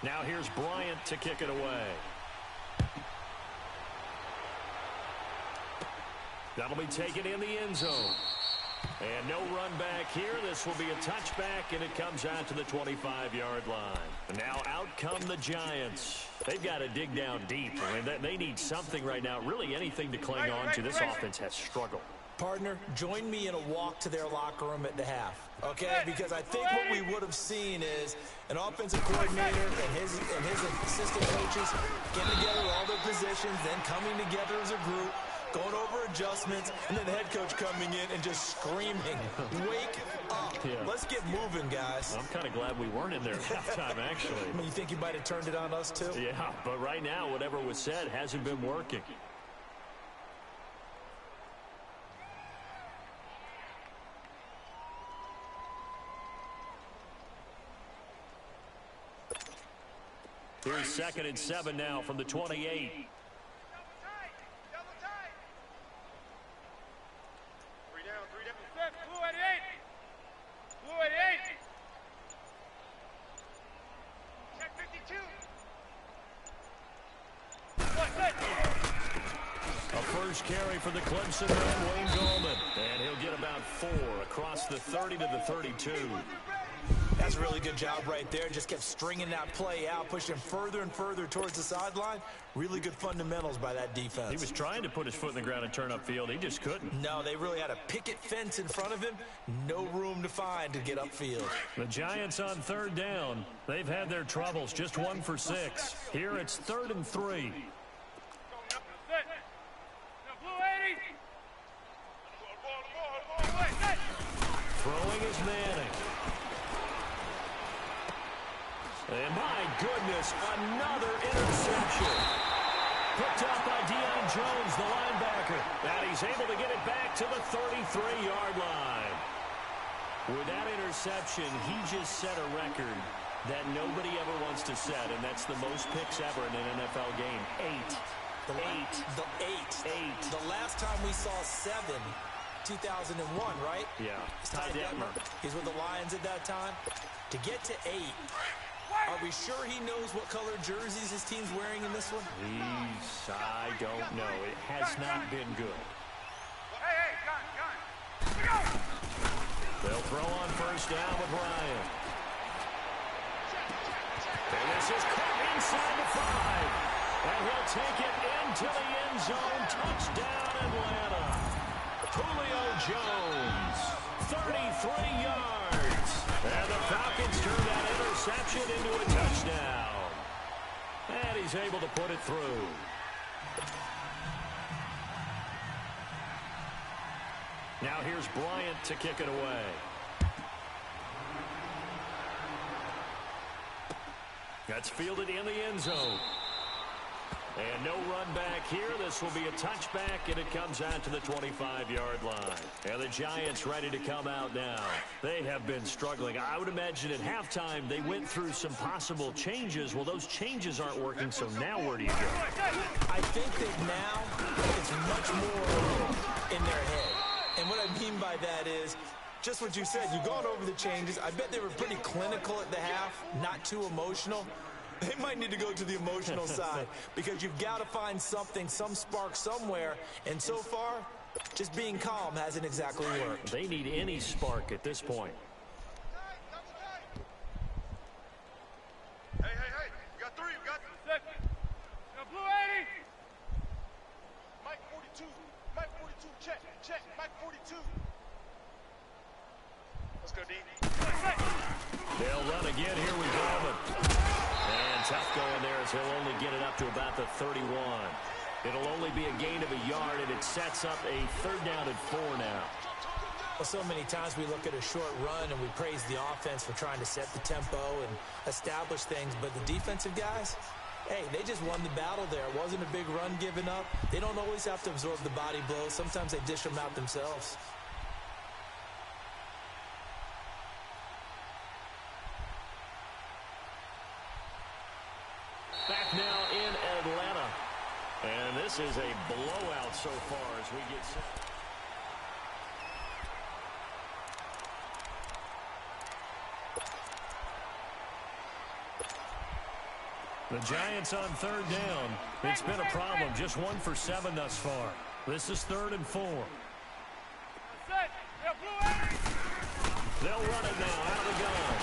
Now here's Bryant to kick it away. That'll be taken in the end zone. And no run back here. This will be a touchback, and it comes out to the 25-yard line. And now out come the Giants. They've got to dig down deep. I mean, they need something right now, really anything to cling on to. This offense has struggled. Partner, join me in a walk to their locker room at the half, okay? Because I think what we would have seen is an offensive coordinator and his assistant coaches getting together all their positions, then coming together as a group, going over adjustments, and then the head coach coming in and just screaming, wake up. Yeah. Let's get moving, guys. I'm kind of glad we weren't in there at halftime, actually. I mean, you think you might have turned it on us, too? Yeah, but right now, whatever was said hasn't been working. Here's 2nd and 7 now from the 28. First carry for the Clemson man, Wayne Gallman. And he'll get about 4 across the 30 to the 32. That's a really good job right there. Just kept stringing that play out, pushing further and further towards the sideline. Really good fundamentals by that defense. He was trying to put his foot in the ground and turn upfield. He just couldn't. No, they really had a picket fence in front of him. No room to find to get upfield. The Giants on 3rd down. They've had their troubles. Just 1 for 6. Here it's 3rd and 3. Throwing is Manning. And my goodness, another interception. Picked up by Deion Jones, the linebacker. And he's able to get it back to the 33-yard line. With that interception, he just set a record that nobody ever wants to set, and that's the most picks ever in an NFL game. 8. The last time we saw 7, 2001, right? Yeah. Ty Detmer. He's with the Lions at that time. To get to 8, are we sure he knows what color jerseys his team's wearing in this one? I don't know. It has not been good. They'll throw on first down with Ryan. And this is caught inside the 5. And he'll take it into the end zone. Touchdown, Atlanta. Julio Jones, 33 yards. And the Falcons turn that interception into a touchdown. And he's able to put it through. Now here's Bryant to kick it away. That's fielded in the end zone. And no run back here. This will be a touchback, and it comes out to the 25-yard line. And the Giants ready to come out now. They have been struggling. I would imagine at halftime they went through some possible changes. Well, those changes aren't working, so now where do you go? I think that now it's much more in their head. And what I mean by that is just what you said. You've gone over the changes. I bet they were pretty clinical at the half, not too emotional. They might need to go to the emotional side because you've got to find something, some spark somewhere. And so far, just being calm hasn't exactly worked. They need any spark at this point. Hey, you got 3, you got 2. Blue 80. Mike 42, check, Mike 42. Let's go, D. They'll run again here with Gallman. And tough going there as he'll only get it up to about the 31. It'll only be a gain of a yard, and it sets up a 3rd down and 4 now. Well, so many times we look at a short run and we praise the offense for trying to set the tempo and establish things, but the defensive guys, hey, they just won the battle there. It wasn't a big run given up. They don't always have to absorb the body blows. Sometimes they dish them out themselves. Back now in Atlanta. And this is a blowout so far as we get set. The Giants on 3rd down. It's been a problem. Just 1 for 7 thus far. This is 3rd and 4. They'll run it now out of the gun.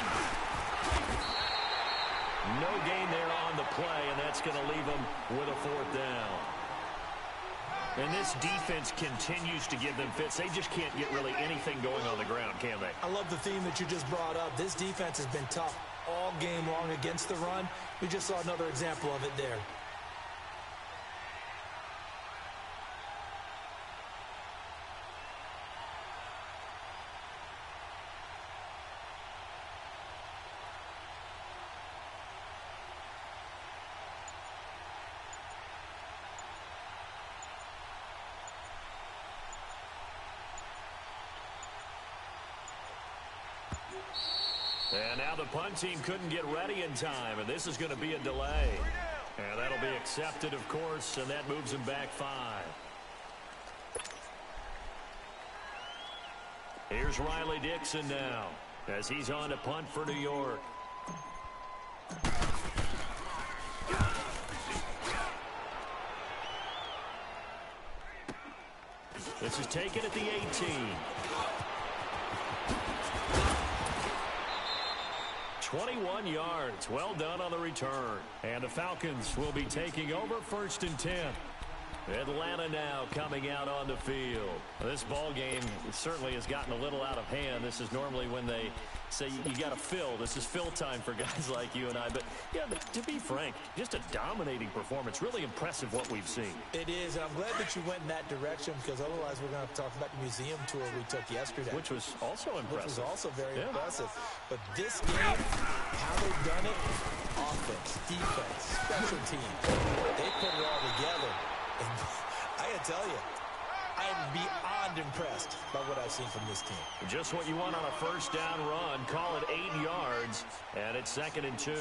No gain there on the play, and that's going to leave them with a 4th down. And this defense continues to give them fits. They just can't get really anything going on the ground, can they? I love the theme that you just brought up. This defense has been tough all game long against the run. We just saw another example of it there. And now the punt team couldn't get ready in time, and this is going to be a delay. And that'll be accepted, of course, and that moves them back 5. Here's Riley Dixon now as he's on to punt for New York. This is taken at the 18. "21 yards. Well done on the return. And the Falcons will be taking over 1st and 10. Atlanta now coming out on the field. This ball game certainly has gotten a little out of hand. This is normally when they say you got to fill. This is fill time for guys like you and I. But, yeah, to be frank, just a dominating performance. Really impressive what we've seen. It is, and I'm glad that you went in that direction because otherwise we're going to talk about the museum tour we took yesterday. Which was also impressive. Which was also very impressive. But this game, how they've done it, offense, defense, special teams, they put it all together. And I got to tell you, I am beyond impressed by what I've seen from this team. Just what you want on a 1st down run. Call it 8 yards, and it's 2nd and 2.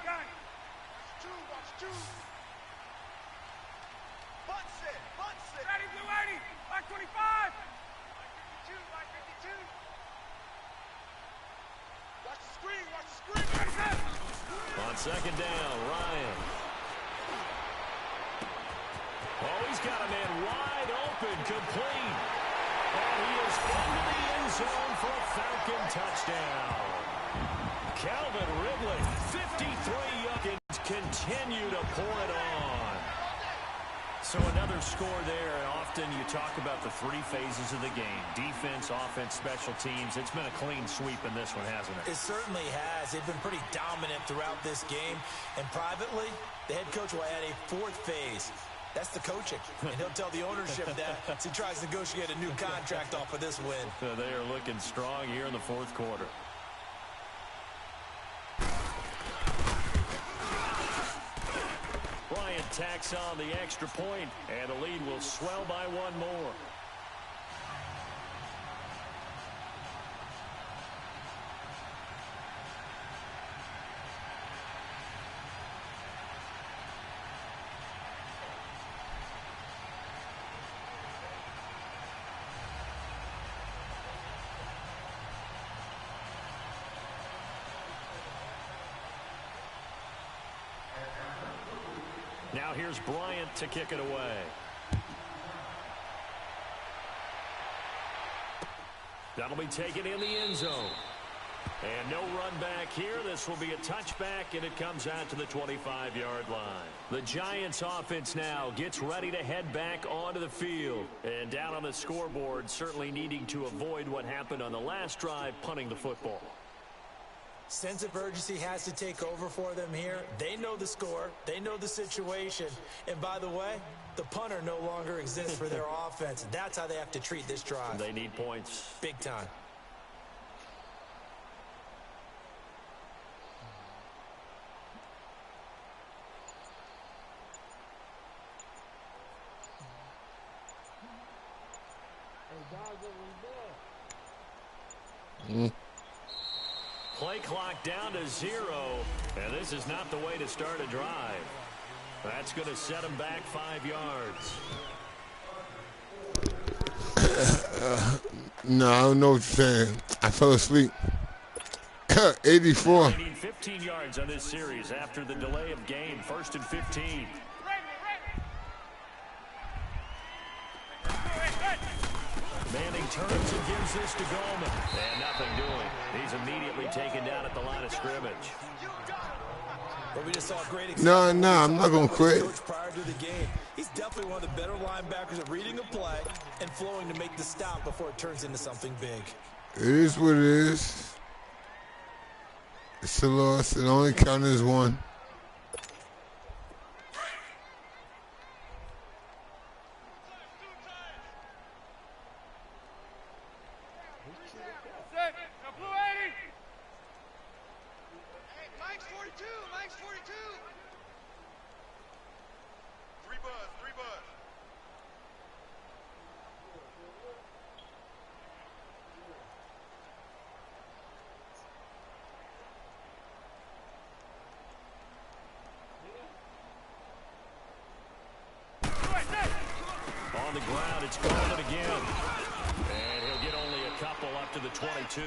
Gun. Watch two. Bunt set. Ready, blue 80. Black 25. Black 52. Watch the screen. On 2nd down, Ryan. Oh, he's got a man wide open, complete. And he is into the end zone for a Falcon touchdown. Calvin Ridley, 53 yards, continue to pour it on. So another score there. Often you talk about the 3 phases of the game. Defense, offense, special teams. It's been a clean sweep in this one, hasn't it? It certainly has. They've been pretty dominant throughout this game. And privately, the head coach will add a 4th phase. That's the coaching. And he'll tell the ownership that as he tries to negotiate a new contract off of this win. They are looking strong here in the 4th quarter. Bryant tacks on the extra point, and the lead will swell by 1 more. Now here's Bryant to kick it away. That'll be taken in the end zone. And no run back here. This will be a touchback, and it comes out to the 25-yard line. The Giants offense now gets ready to head back onto the field. And down on the scoreboard, certainly needing to avoid what happened on the last drive, punting the football. Sense of urgency has to take over for them here. They know the score. They know the situation. And by the way, the punter no longer exists for their offense. That's how they have to treat this drive. They need points. Big time. Play clock down to 0, and this is not the way to start a drive. That's going to set him back 5 yards. No, I don't know what you're saying. I fell asleep. 84. They need 15 yards on this series after the delay of game. 1st and 15. Manning turns and gives this to Goldman. And nothing doing. He's immediately taken down at the line of scrimmage. But we just saw a great example. No, I'm not going to quit. Prior to the game, he's definitely one of the better linebackers at reading a play and flowing to make the stop before it turns into something big. It is what it is. It's a loss. It only counts as one. On the ground, it's Goldman again. And he'll get only a couple up to the 22.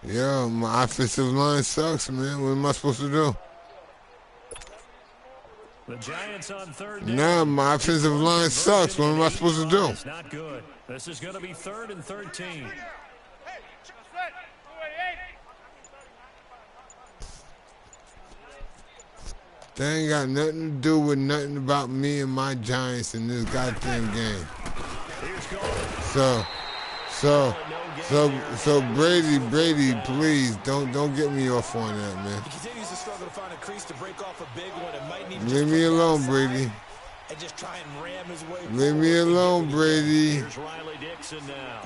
Yeah, my offensive line sucks, man. What am I supposed to do? The Giants on 3rd down. Nah, my offensive line sucks. What am I supposed to do? It's not good. This is going to be 3rd and 13. That ain't got nothing to do with nothing about me and my Giants in this goddamn game. So Brady, please don't get me off on that, man. He continues to struggle to find a crease to break off a big one. It might need Leave me alone, Brady. And just try and ram his way. Leave me alone, Brady. Here's Riley Dixon now,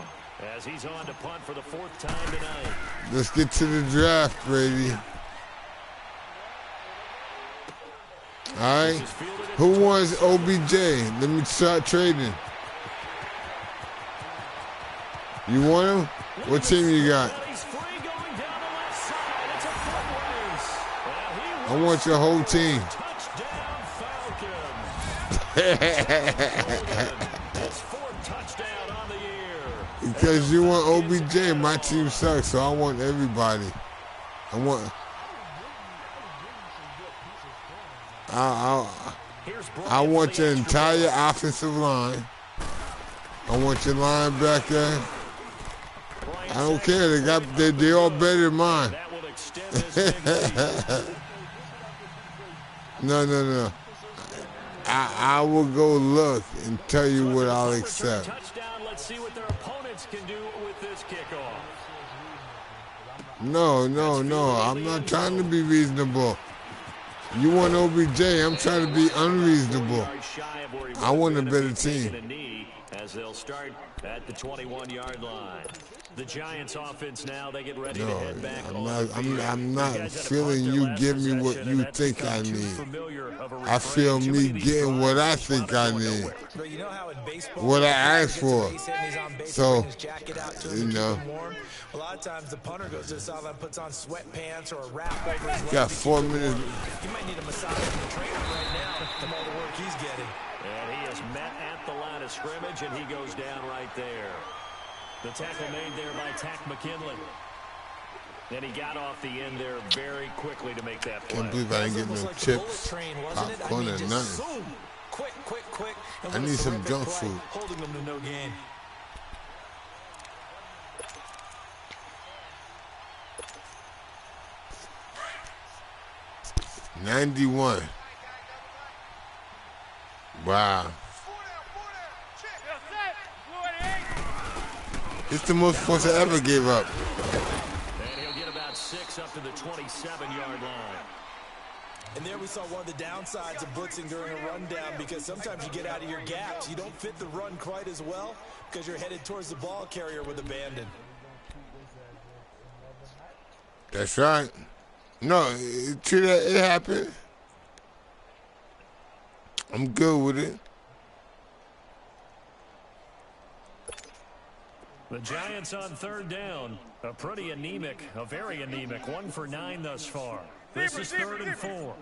as he's on to punt for the 4th time tonight. Let's get to the draft, Brady. All right. Who wants OBJ? Let me start trading. You want him? What team you got? I want your whole team. Because you want OBJ, my team sucks, so I want everybody. I want your entire offensive line. I want your linebacker. I don't care. They all better than mine. No. I will go look and tell you what I'll accept. Let's see what their opponents can do with this kickoff. No. I'm not trying to be reasonable. You want OBJ, I'm trying to be unreasonable. I want a better team. As they'll start at the 21-yard line. The Giants offense now, they get ready to head back. I'm not feeling you give me what you think I need. I feel me getting what I think I need. What I asked for. So, you know. A lot of times the punter goes to the sideline, puts on sweatpants or a wrap over his got 4 minutes. You might need a massage from the trainer right now from all the work he's getting. And he is met at the line of scrimmage, and he goes down right there. The tackle made there by Tack McKinley. And he got off the end there very quickly to make that play. Can't believe I didn't get no chips, popcorn, or nothing. Quick. I need some junk food. Holding them to no gain. $91. Wow. It's the most points I ever gave up. And he'll get about 6 up to the 27-yard line. And there we saw one of the downsides of blitzing during a rundown, because sometimes you get out of your gaps. You don't fit the run quite as well because you're headed towards the ball carrier with abandon. That's right. No, it happened. I'm good with it. The Giants on 3rd down. A very anemic. 1 for 9 thus far. This is 3rd and 4.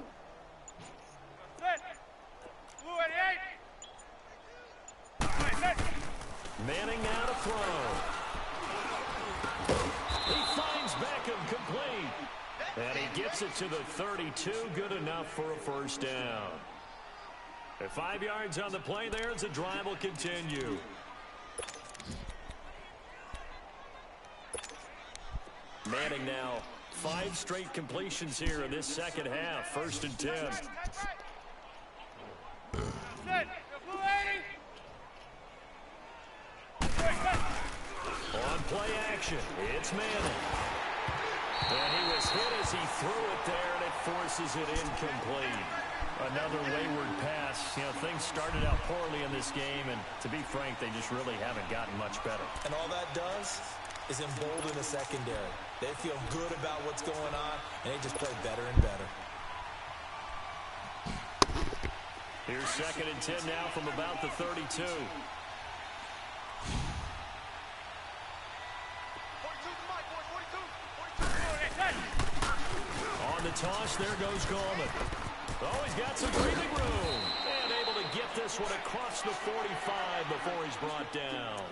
Manning now to throw. He finds Beckham complete. And he gets it to the 32. Good enough for a first down. At 5 yards on the play there as the drive will continue. Manning now 5 straight completions here in this second half. 1st and 10. On play action, it's Manning. And he was hit as he threw it there, and it forces it incomplete. Another wayward pass. Things started out poorly in this game, and to be frank, they just really haven't gotten much better. And all that does is embolden the secondary. They feel good about what's going on, and they just play better and better. Here's 2nd and 10 now from about the 32. On the toss, there goes Gallman. Oh, he's got some breathing room. And able to get this one across the 45 before he's brought down.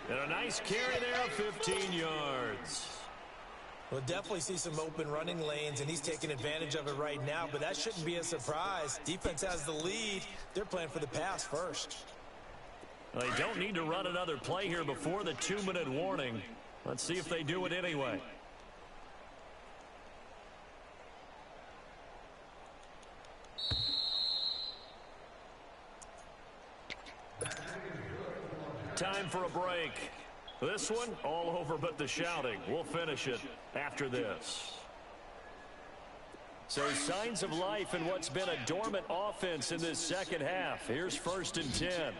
And a nice carry there, 15 yards. We'll definitely see some open running lanes, and he's taking advantage of it right now, but that shouldn't be a surprise. Defense has the lead. They're playing for the pass first. Well, they don't need to run another play here before the 2-minute warning. Let's see if they do it anyway. Time for a break. This one, all over but the shouting. We'll finish it after this. So signs of life in what's been a dormant offense in this second half. Here's 1st and 10.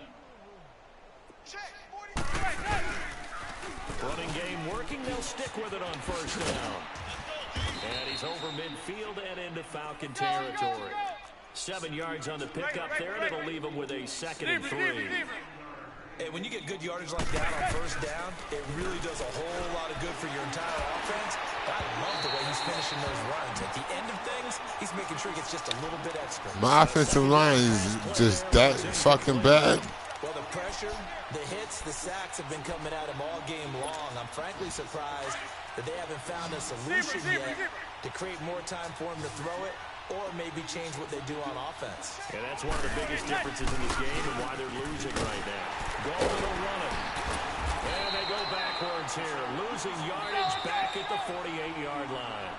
Running game working. They'll stick with it on 1st down. And he's over midfield and into Falcon territory. 7 yards on the pickup there, and it'll leave him with a 2nd and 3. Hey, when you get good yardage like that on 1st down, it really does a whole lot of good for your entire offense. I love the way he's finishing those runs. At the end of things, he's making sure he gets just a little bit extra. My offensive line is just that fucking bad. Well, the pressure, the hits, the sacks have been coming at him all game long. I'm frankly surprised that they haven't found a solution yet to create more time for him to throw it, or maybe change what they do on offense. And that's one of the biggest differences in this game and why they're losing right now. Gallman will run it. And they go backwards here, losing yardage back at the 48-yard line.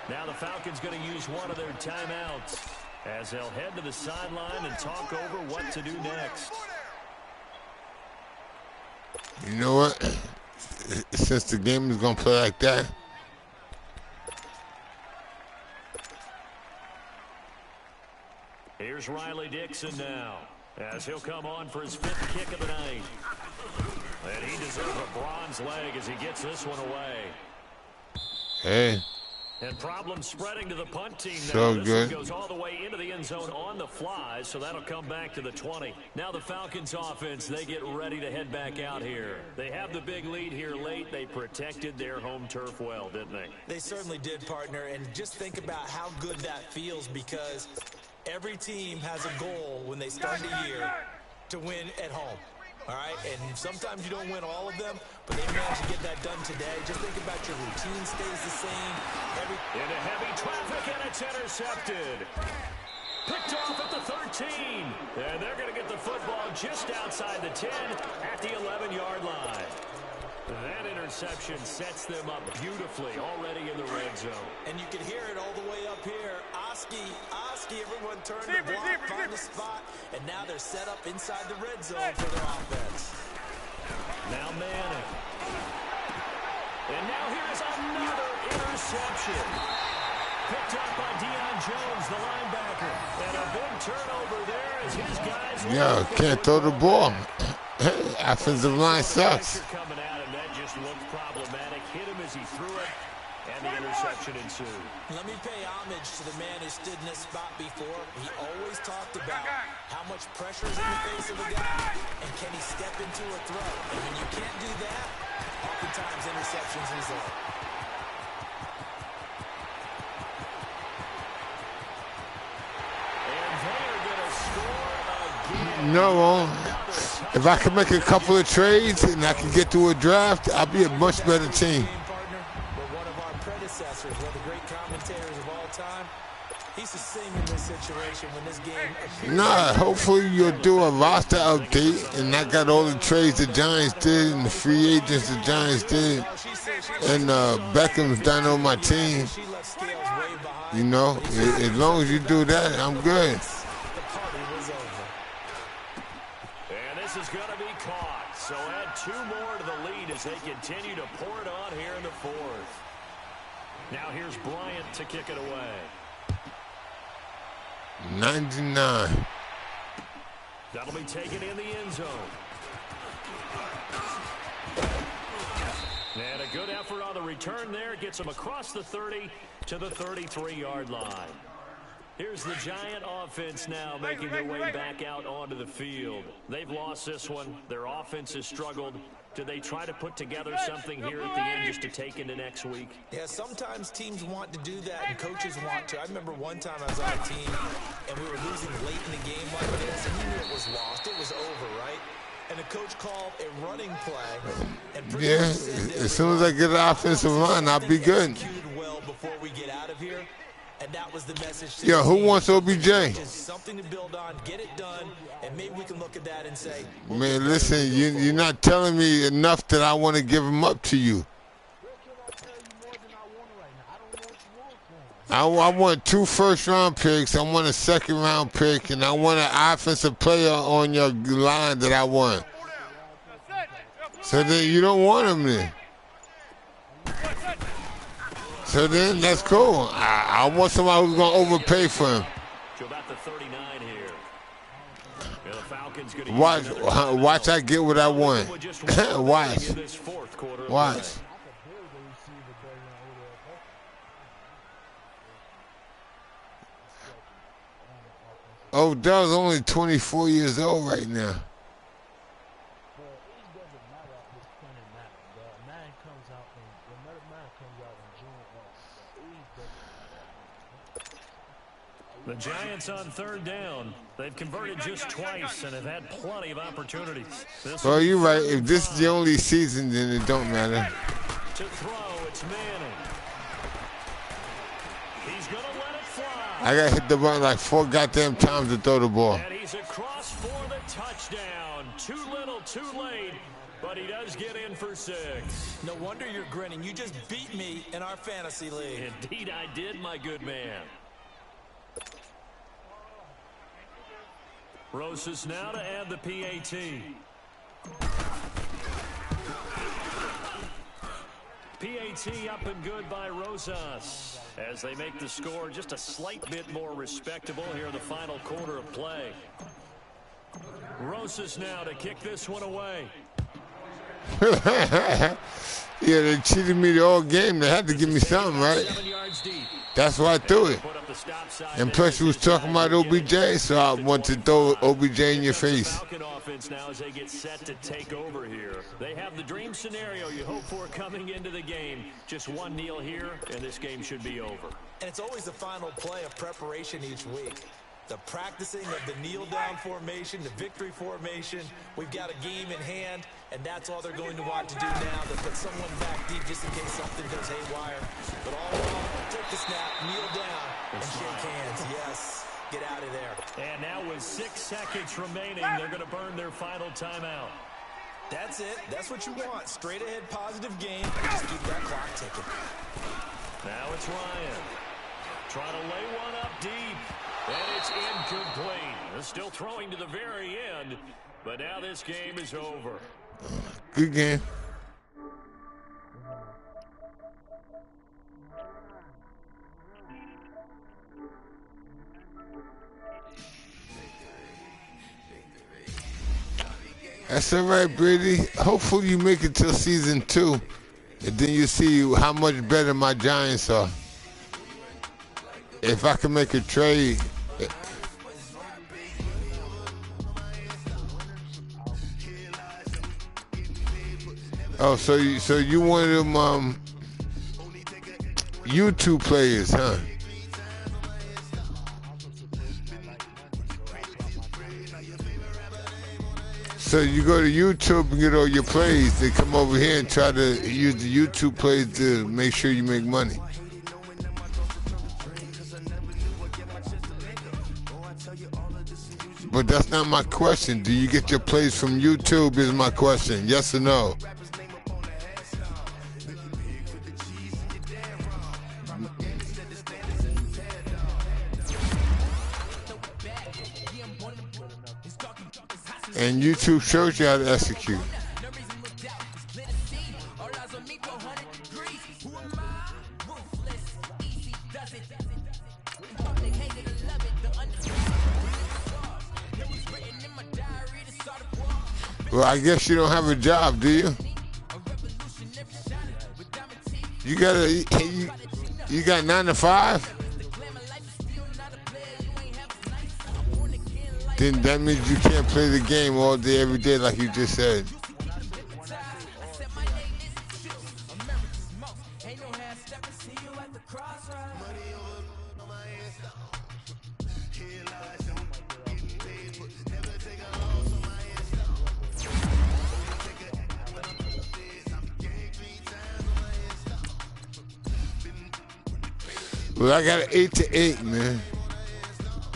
Now the Falcons going to use one of their timeouts as they'll head to the sideline and talk over what to do next. You know what? Since the game is going to play like that, here's Riley Dixon now, as he'll come on for his 5th kick of the night. And he deserves a bronze leg as he gets this one away. hey, And problems spreading to the punt team now. So this good. one goes all the way into the end zone on the fly, so that'll come back to the 20. Now the Falcons offense, they get ready to head back out here. They have the big lead here late. They protected their home turf well, didn't they? They certainly did, partner, and just think about how good that feels, because every team has a goal when they start the year to win at home. All right, and sometimes you don't win all of them, but they managed to get that done today. Just think about your routine stays the same. Into heavy traffic, and it's intercepted. Picked off at the 13. And they're going to get the football just outside the 10 at the 11-yard line. That interception sets them up beautifully already in the red zone. And you can hear it all the way up here. Oski, everyone turned the block, found the spot, and now they're set up inside the red zone for their offense. Now Manning. And now here's another interception. Picked up by Deion Jones, the linebacker. And a big turnover there as his guys... Yeah, can't throw the ball. Offensive line sucks. Coming out, and that just looked problematic. Hit him as he threw it, and the interception ensued. Let me pay homage to the man who stood in this spot before. He always talked about how much pressure is in the face of a guy, and can he step into a throw. And when you can't do that, oftentimes interceptions result. No, if I can make a couple of trades and I can get to a draft, I'll be a much better team. One of our predecessors, one of the great commentators of all time, he's the same in this situation when this game... Nah, hopefully you'll do a roster update and I got all the trades the Giants did and the free agents the Giants did and Beckham's done on my team. You know, as long as you do that, I'm good. This is going to be caught. So add 2 more to the lead as they continue to pour it on here in the 4th. Now here's Bryant to kick it away. 99. That'll be taken in the end zone. And a good effort on the return there. Gets him across the 30 to the 33-yard line. Here's the Giant offense now making their way back out onto the field. They've lost this one. Their offense has struggled. Do they try to put together something here at the end just to take into next week? Yeah, sometimes teams want to do that and coaches want to. I remember one time I was on a team and we were losing late in the game like this and you knew it was lost. It was over, right? And the coach called a running play. And yeah, as soon as I get an offensive line, I'll be good. Well before we get out of here. And that was the message to yeah, who wants OBJ? Something to build on, get it done, and maybe we can look at that and say, man, listen, you're not telling me enough that I want to give him up to you. I want 2 first-round picks, I want a second-round pick, and I want an offensive player on your line that I want. So then you don't want him then. So then, that's cool. I want somebody who's going to overpay for him. To about the 39 here. Yeah, the Falcons gonna Watch I get what I want. Watch. Watch. Odell's only 24 years old right now. The Giants on 3rd down. They've converted just twice and have had plenty of opportunities. Well, you're right. If this is the only season, then it don't matter. To throw, it's Manning. He's going to let it fly. I got hit the button like 4 goddamn times to throw the ball. And he's across for the touchdown. Too little, too late. But he does get in for 6. No wonder you're grinning. You just beat me in our fantasy league. Indeed I did, my good man. Rosas now to add the PAT. PAT up and good by Rosas as they make the score just a slight bit more respectable here in the final quarter of play. Rosas now to kick this one away. Yeah, they cheated me the whole game. They had to give me something, right? That's why I threw it. And plus, you was talking about OBJ, so I want to throw OBJ in your face. Falcon offense now as they get set to take over here. They have the dream scenario you hope for coming into the game. Just one kneel here, and this game should be over. And it's always the final play of preparation each week. the practicing of the kneel-down formation, the victory formation. We've got a game in hand, and that's all they're going to want to do now, to put someone back deep just in case something goes haywire. But all in all, take the snap, kneel down, and shake hands. Yes, get out of there. And now with 6 seconds remaining, they're going to burn their final timeout. That's it. That's what you want. Straight ahead positive game. Just keep that clock ticking. Now it's Ryan. Trying to lay one up deep. And it's incomplete. They're still throwing to the very end. But now this game is over. Good game. That's all right, Brady. Hopefully you make it till season 2, and then you see how much better my Giants are. If I can make a trade. Oh, so you one of them YouTube players, huh? So you go to YouTube and get all your plays. They come over here and try to use the YouTube plays to make sure you make money. But that's not my question. Do you get your plays from YouTube is my question. Yes or no? And YouTube shows you how to execute. Well, I guess you don't have a job, do you? You got 9 to 5? Then that means you can't play the game all day, every day, like you just said. Well, I got an 8 to 8, man.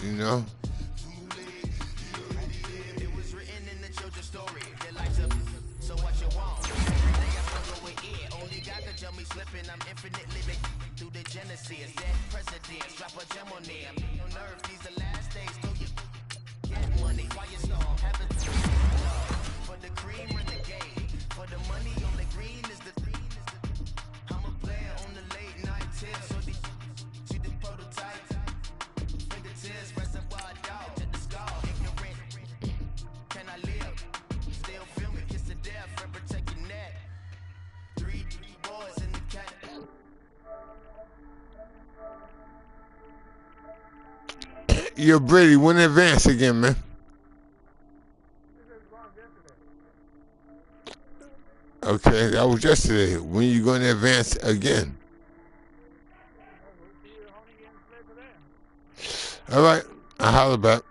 You know. Yo, Brady, when advance again, man? Okay, that was yesterday. When you going to advance again? All right, I'll holler back.